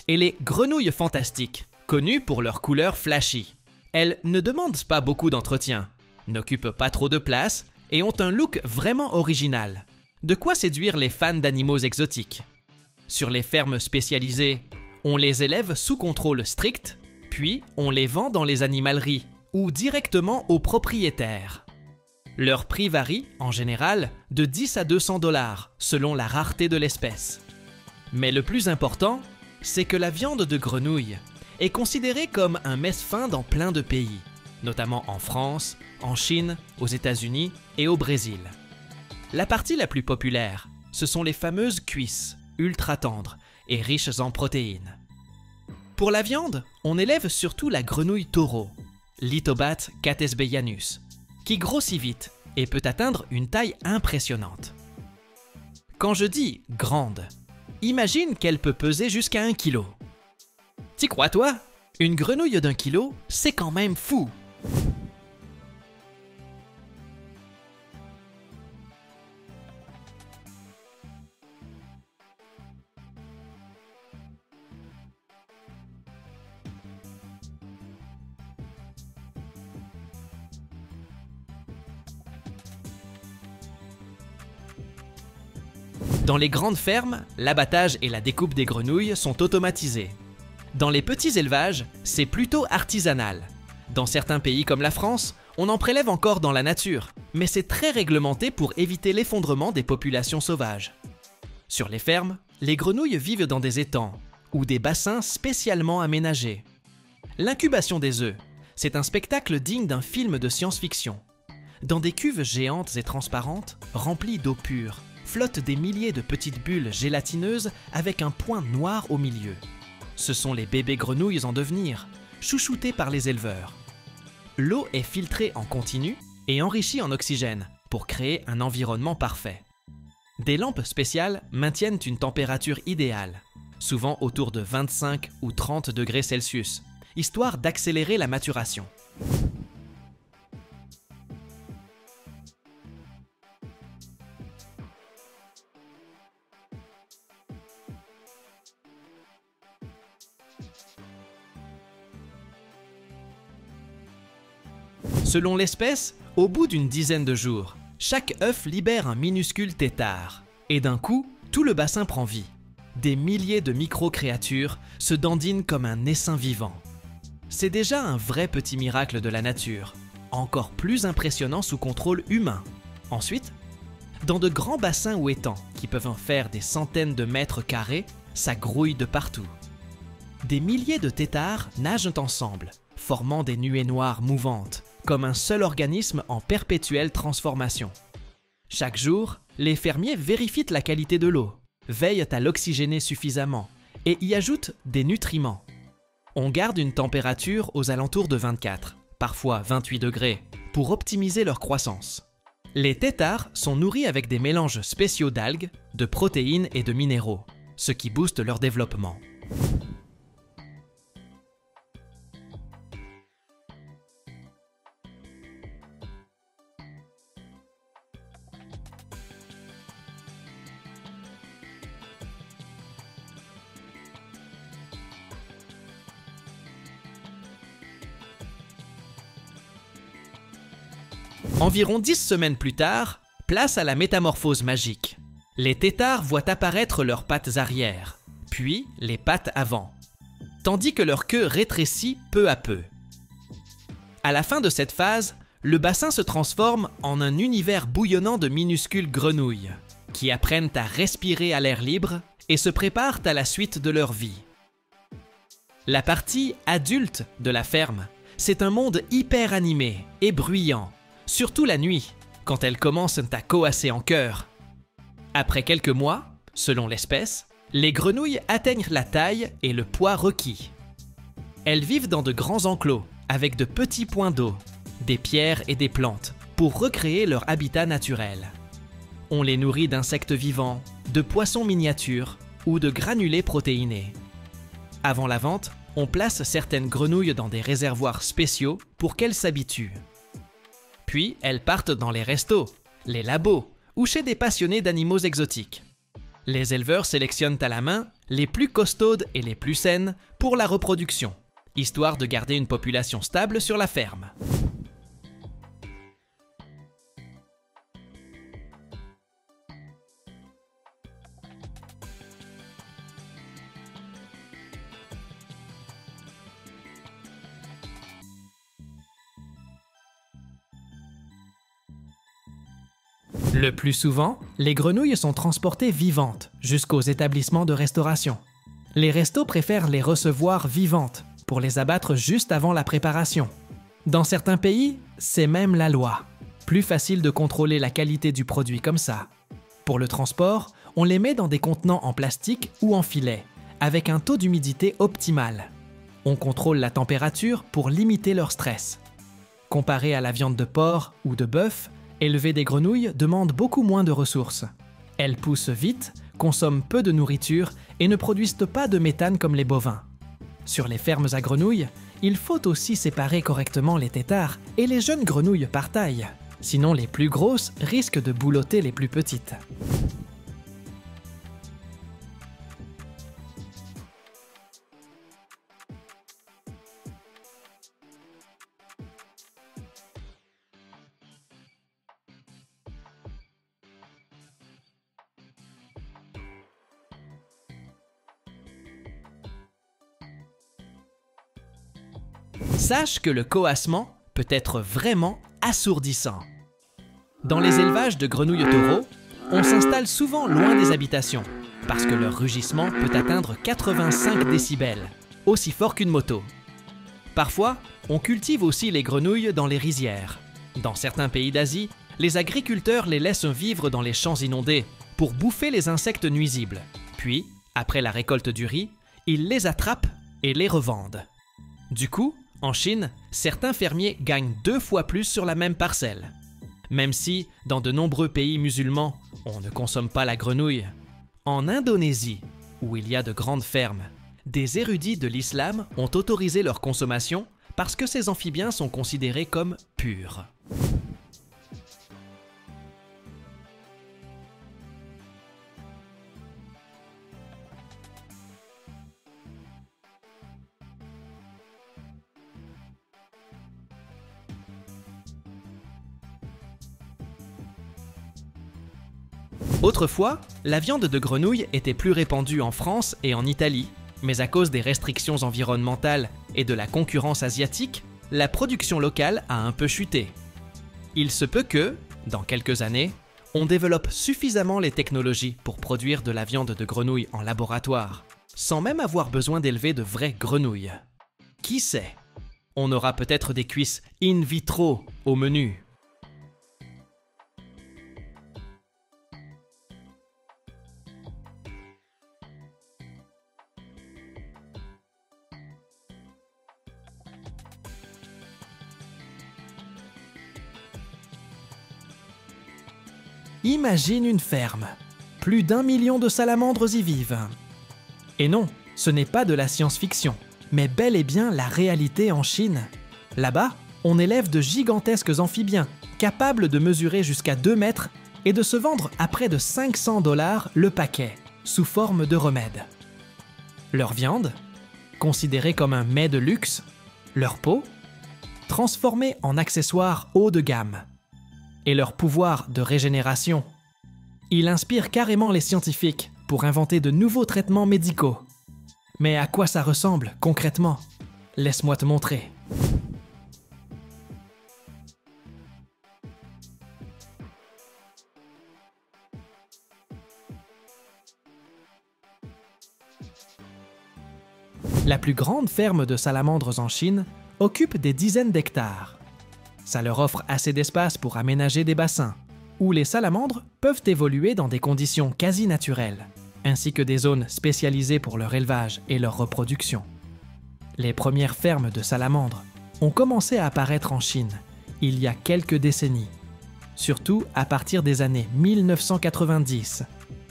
et les grenouilles fantastiques, connues pour leur couleur flashy. Elles ne demandent pas beaucoup d'entretien, n'occupent pas trop de place et ont un look vraiment original. De quoi séduire les fans d'animaux exotiques. Sur les fermes spécialisées, on les élève sous contrôle strict, puis on les vend dans les animaleries ou directement aux propriétaires. Leur prix varie, en général, de 10 à 200 $ selon la rareté de l'espèce. Mais le plus important, c'est que la viande de grenouille est considérée comme un mets-fin dans plein de pays, notamment en France, en Chine, aux États-Unis et au Brésil. La partie la plus populaire, ce sont les fameuses cuisses, ultra tendres et riches en protéines. Pour la viande, on élève surtout la grenouille taureau, Lithobat catesbeyanus, qui grossit vite et peut atteindre une taille impressionnante. Quand je dis grande, imagine qu'elle peut peser jusqu'à 1 kg. T'y crois toi? Une grenouille d'1 kg, c'est quand même fou! Dans les grandes fermes, l'abattage et la découpe des grenouilles sont automatisés. Dans les petits élevages, c'est plutôt artisanal. Dans certains pays comme la France, on en prélève encore dans la nature, mais c'est très réglementé pour éviter l'effondrement des populations sauvages. Sur les fermes, les grenouilles vivent dans des étangs ou des bassins spécialement aménagés. L'incubation des œufs, c'est un spectacle digne d'un film de science-fiction. Dans des cuves géantes et transparentes, remplies d'eau pure, flottent des milliers de petites bulles gélatineuses avec un point noir au milieu. Ce sont les bébés grenouilles en devenir, chouchoutés par les éleveurs. L'eau est filtrée en continu et enrichie en oxygène pour créer un environnement parfait. Des lampes spéciales maintiennent une température idéale, souvent autour de 25 ou 30 degrés Celsius, histoire d'accélérer la maturation. Selon l'espèce, au bout d'une dizaine de jours, chaque œuf libère un minuscule tétard. Et d'un coup, tout le bassin prend vie. Des milliers de micro-créatures se dandinent comme un essaim vivant. C'est déjà un vrai petit miracle de la nature, encore plus impressionnant sous contrôle humain. Ensuite, dans de grands bassins ou étangs qui peuvent en faire des centaines de mètres carrés, ça grouille de partout. Des milliers de têtards nagent ensemble, formant des nuées noires mouvantes, comme un seul organisme en perpétuelle transformation. Chaque jour, les fermiers vérifient la qualité de l'eau, veillent à l'oxygéner suffisamment et y ajoutent des nutriments. On garde une température aux alentours de 24, parfois 28 degrés, pour optimiser leur croissance. Les têtards sont nourris avec des mélanges spéciaux d'algues, de protéines et de minéraux, ce qui booste leur développement. Environ 10 semaines plus tard, place à la métamorphose magique. Les têtards voient apparaître leurs pattes arrière, puis les pattes avant, tandis que leur queue rétrécit peu à peu. À la fin de cette phase, le bassin se transforme en un univers bouillonnant de minuscules grenouilles, qui apprennent à respirer à l'air libre et se préparent à la suite de leur vie. La partie adulte de la ferme, c'est un monde hyper animé et bruyant, surtout la nuit, quand elles commencent à coasser en chœur. Après quelques mois, selon l'espèce, les grenouilles atteignent la taille et le poids requis. Elles vivent dans de grands enclos, avec de petits points d'eau, des pierres et des plantes, pour recréer leur habitat naturel. On les nourrit d'insectes vivants, de poissons miniatures ou de granulés protéinés. Avant la vente, on place certaines grenouilles dans des réservoirs spéciaux pour qu'elles s'habituent. Puis elles partent dans les restos, les labos ou chez des passionnés d'animaux exotiques. Les éleveurs sélectionnent à la main les plus costaudes et les plus saines pour la reproduction, histoire de garder une population stable sur la ferme. Le plus souvent, les grenouilles sont transportées vivantes jusqu'aux établissements de restauration. Les restos préfèrent les recevoir vivantes pour les abattre juste avant la préparation. Dans certains pays, c'est même la loi. Plus facile de contrôler la qualité du produit comme ça. Pour le transport, on les met dans des contenants en plastique ou en filet, avec un taux d'humidité optimal. On contrôle la température pour limiter leur stress. Comparé à la viande de porc ou de bœuf, élever des grenouilles demande beaucoup moins de ressources. Elles poussent vite, consomment peu de nourriture et ne produisent pas de méthane comme les bovins. Sur les fermes à grenouilles, il faut aussi séparer correctement les têtards et les jeunes grenouilles par taille. Sinon, les plus grosses risquent de boulotter les plus petites. Sache que le coassement peut être vraiment assourdissant. Dans les élevages de grenouilles taureaux, on s'installe souvent loin des habitations, parce que leur rugissement peut atteindre 85 décibels, aussi fort qu'une moto. Parfois, on cultive aussi les grenouilles dans les rizières. Dans certains pays d'Asie, les agriculteurs les laissent vivre dans les champs inondés pour bouffer les insectes nuisibles. Puis, après la récolte du riz, ils les attrapent et les revendent. Du coup, en Chine, certains fermiers gagnent 2 fois plus sur la même parcelle. Même si, dans de nombreux pays musulmans, on ne consomme pas la grenouille. En Indonésie, où il y a de grandes fermes, des érudits de l'islam ont autorisé leur consommation parce que ces amphibiens sont considérés comme purs. Autrefois, la viande de grenouille était plus répandue en France et en Italie, mais à cause des restrictions environnementales et de la concurrence asiatique, la production locale a un peu chuté. Il se peut que, dans quelques années, on développe suffisamment les technologies pour produire de la viande de grenouille en laboratoire, sans même avoir besoin d'élever de vraies grenouilles. Qui sait? On aura peut-être des cuisses in vitro au menu. Imagine une ferme. Plus d'1 million de salamandres y vivent. Et non, ce n'est pas de la science-fiction, mais bel et bien la réalité en Chine. Là-bas, on élève de gigantesques amphibiens, capables de mesurer jusqu'à 2 mètres et de se vendre à près de 500 $ le paquet, sous forme de remède. Leur viande, considérée comme un mets de luxe, leur peau, transformée en accessoires haut de gamme, et leur pouvoir de régénération. Il inspire carrément les scientifiques pour inventer de nouveaux traitements médicaux. Mais à quoi ça ressemble concrètement? Laisse-moi te montrer. La plus grande ferme de salamandres en Chine occupe des dizaines d'hectares. Ça leur offre assez d'espace pour aménager des bassins, où les salamandres peuvent évoluer dans des conditions quasi naturelles, ainsi que des zones spécialisées pour leur élevage et leur reproduction. Les premières fermes de salamandres ont commencé à apparaître en Chine il y a quelques décennies, surtout à partir des années 1990,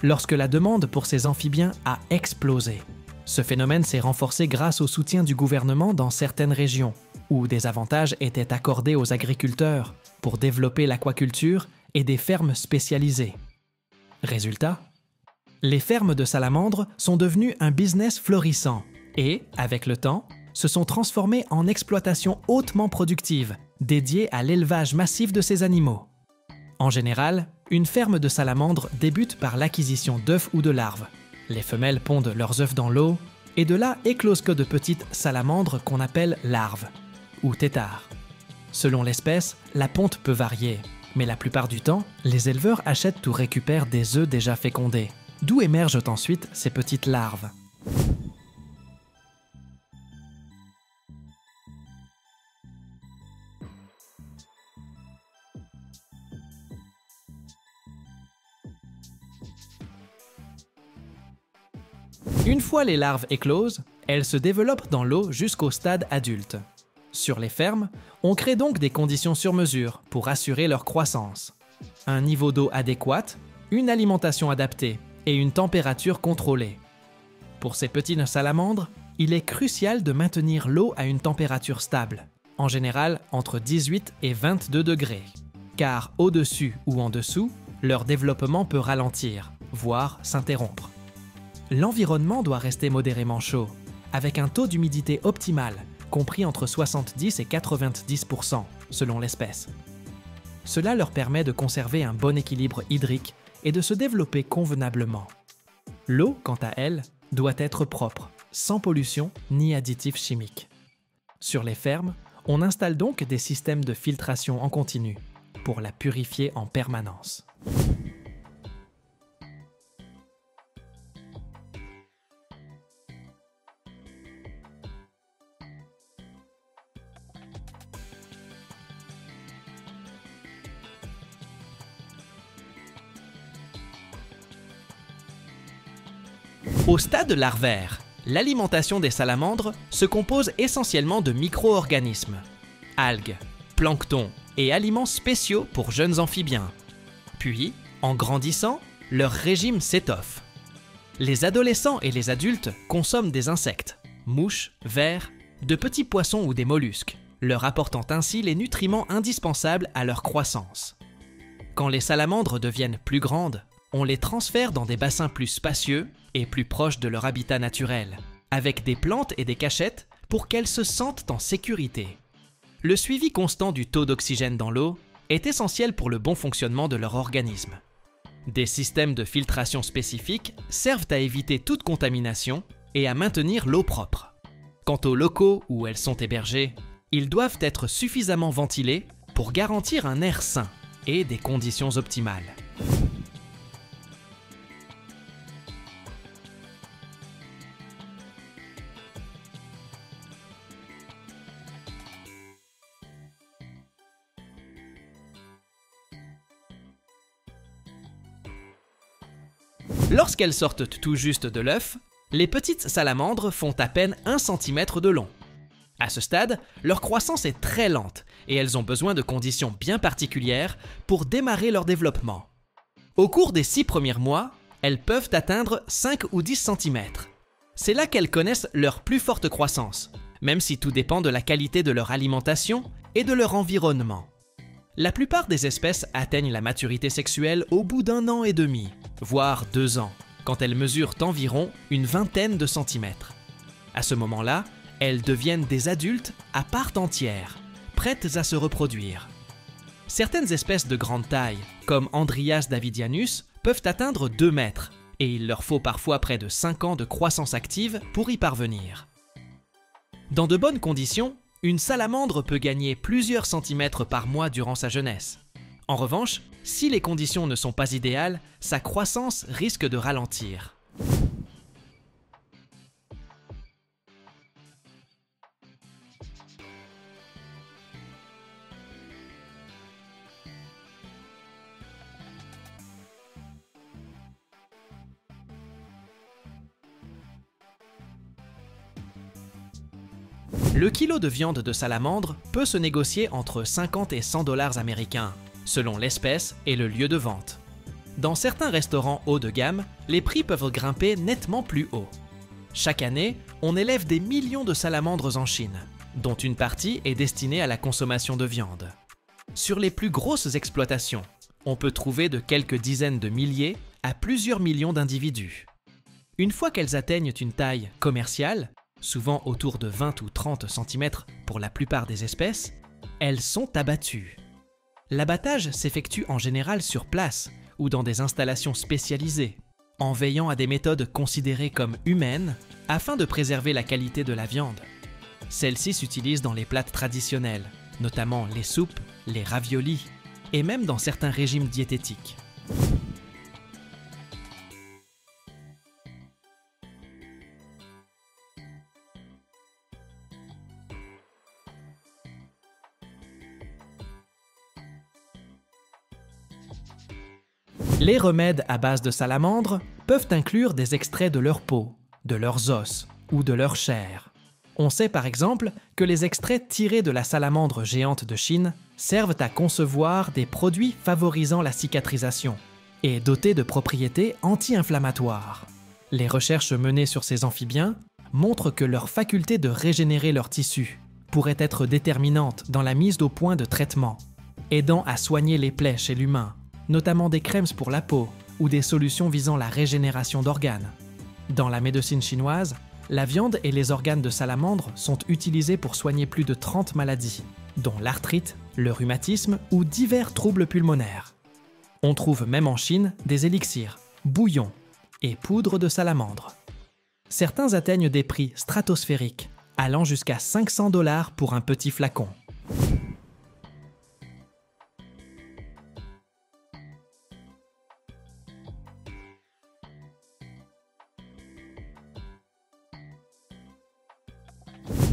lorsque la demande pour ces amphibiens a explosé. Ce phénomène s'est renforcé grâce au soutien du gouvernement dans certaines régions, où des avantages étaient accordés aux agriculteurs pour développer l'aquaculture et des fermes spécialisées. Résultat, les fermes de salamandres sont devenues un business florissant et, avec le temps, se sont transformées en exploitations hautement productives, dédiées à l'élevage massif de ces animaux. En général, une ferme de salamandres débute par l'acquisition d'œufs ou de larves. Les femelles pondent leurs œufs dans l'eau, et de là éclosent que de petites salamandres qu'on appelle larves, ou têtards. Selon l'espèce, la ponte peut varier, mais la plupart du temps, les éleveurs achètent ou récupèrent des œufs déjà fécondés, d'où émergent ensuite ces petites larves. Une fois les larves écloses, elles se développent dans l'eau jusqu'au stade adulte. Sur les fermes, on crée donc des conditions sur mesure pour assurer leur croissance. Un niveau d'eau adéquat, une alimentation adaptée et une température contrôlée. Pour ces petites salamandres, il est crucial de maintenir l'eau à une température stable, en général entre 18 et 22 degrés, car au-dessus ou en dessous, leur développement peut ralentir, voire s'interrompre. L'environnement doit rester modérément chaud, avec un taux d'humidité optimal, compris entre 70 et 90% selon l'espèce. Cela leur permet de conserver un bon équilibre hydrique et de se développer convenablement. L'eau, quant à elle, doit être propre, sans pollution ni additifs chimiques. Sur les fermes, on installe donc des systèmes de filtration en continu pour la purifier en permanence. Au stade larvaire, l'alimentation des salamandres se compose essentiellement de micro-organismes, algues, plancton et aliments spéciaux pour jeunes amphibiens. Puis, en grandissant, leur régime s'étoffe. Les adolescents et les adultes consomment des insectes, mouches, vers, de petits poissons ou des mollusques, leur apportant ainsi les nutriments indispensables à leur croissance. Quand les salamandres deviennent plus grandes, on les transfère dans des bassins plus spacieux et plus proches de leur habitat naturel, avec des plantes et des cachettes pour qu'elles se sentent en sécurité. Le suivi constant du taux d'oxygène dans l'eau est essentiel pour le bon fonctionnement de leur organisme. Des systèmes de filtration spécifiques servent à éviter toute contamination et à maintenir l'eau propre. Quant aux locaux où elles sont hébergées, ils doivent être suffisamment ventilés pour garantir un air sain et des conditions optimales. Lorsqu'elles sortent tout juste de l'œuf, les petites salamandres font à peine 1 cm de long. À ce stade, leur croissance est très lente et elles ont besoin de conditions bien particulières pour démarrer leur développement. Au cours des 6 premiers mois, elles peuvent atteindre 5 ou 10 cm. C'est là qu'elles connaissent leur plus forte croissance, même si tout dépend de la qualité de leur alimentation et de leur environnement. La plupart des espèces atteignent la maturité sexuelle au bout d'1 an et demi, voire 2 ans, quand elles mesurent environ une vingtaine de centimètres. À ce moment-là, elles deviennent des adultes à part entière, prêtes à se reproduire. Certaines espèces de grande taille, comme Andrias davidianus, peuvent atteindre 2 mètres, et il leur faut parfois près de 5 ans de croissance active pour y parvenir. Dans de bonnes conditions, une salamandre peut gagner plusieurs centimètres par mois durant sa jeunesse. En revanche, si les conditions ne sont pas idéales, sa croissance risque de ralentir. Le kilo de viande de salamandre peut se négocier entre 50 et 100 $ américains, selon l'espèce et le lieu de vente. Dans certains restaurants haut de gamme, les prix peuvent grimper nettement plus haut. Chaque année, on élève des millions de salamandres en Chine, dont une partie est destinée à la consommation de viande. Sur les plus grosses exploitations, on peut trouver de quelques dizaines de milliers à plusieurs millions d'individus. Une fois qu'elles atteignent une taille commerciale, souvent autour de 20 ou 30 cm pour la plupart des espèces, elles sont abattues. L'abattage s'effectue en général sur place ou dans des installations spécialisées, en veillant à des méthodes considérées comme humaines afin de préserver la qualité de la viande. Celle-ci s'utilise dans les plats traditionnels, notamment les soupes, les raviolis et même dans certains régimes diététiques. Les remèdes à base de salamandre peuvent inclure des extraits de leur peau, de leurs os ou de leur chair. On sait par exemple que les extraits tirés de la salamandre géante de Chine servent à concevoir des produits favorisant la cicatrisation et dotés de propriétés anti-inflammatoires. Les recherches menées sur ces amphibiens montrent que leur faculté de régénérer leurs tissus pourrait être déterminante dans la mise au point de traitements, aidant à soigner les plaies chez l'humain, notamment des crèmes pour la peau ou des solutions visant la régénération d'organes. Dans la médecine chinoise, la viande et les organes de salamandre sont utilisés pour soigner plus de 30 maladies, dont l'arthrite, le rhumatisme ou divers troubles pulmonaires. On trouve même en Chine des élixirs, bouillons et poudres de salamandre. Certains atteignent des prix stratosphériques, allant jusqu'à 500 $ pour un petit flacon.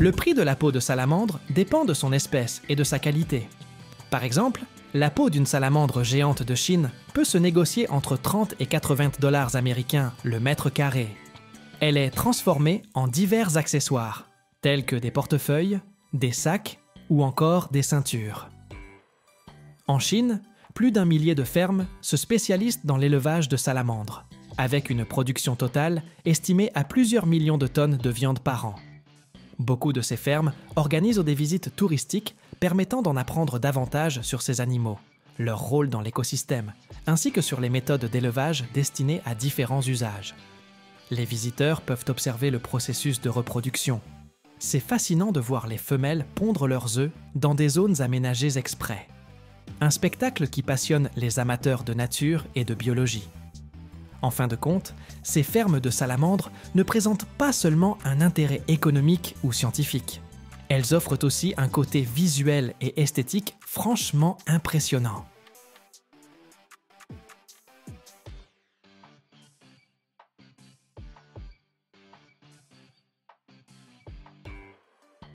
Le prix de la peau de salamandre dépend de son espèce et de sa qualité. Par exemple, la peau d'une salamandre géante de Chine peut se négocier entre 30 et 80 $ américains le mètre carré. Elle est transformée en divers accessoires, tels que des portefeuilles, des sacs ou encore des ceintures. En Chine, plus d'1 millier de fermes se spécialisent dans l'élevage de salamandres, avec une production totale estimée à plusieurs millions de tonnes de viande par an. Beaucoup de ces fermes organisent des visites touristiques permettant d'en apprendre davantage sur ces animaux, leur rôle dans l'écosystème, ainsi que sur les méthodes d'élevage destinées à différents usages. Les visiteurs peuvent observer le processus de reproduction. C'est fascinant de voir les femelles pondre leurs œufs dans des zones aménagées exprès. Un spectacle qui passionne les amateurs de nature et de biologie. En fin de compte, ces fermes de salamandres ne présentent pas seulement un intérêt économique ou scientifique. Elles offrent aussi un côté visuel et esthétique franchement impressionnant.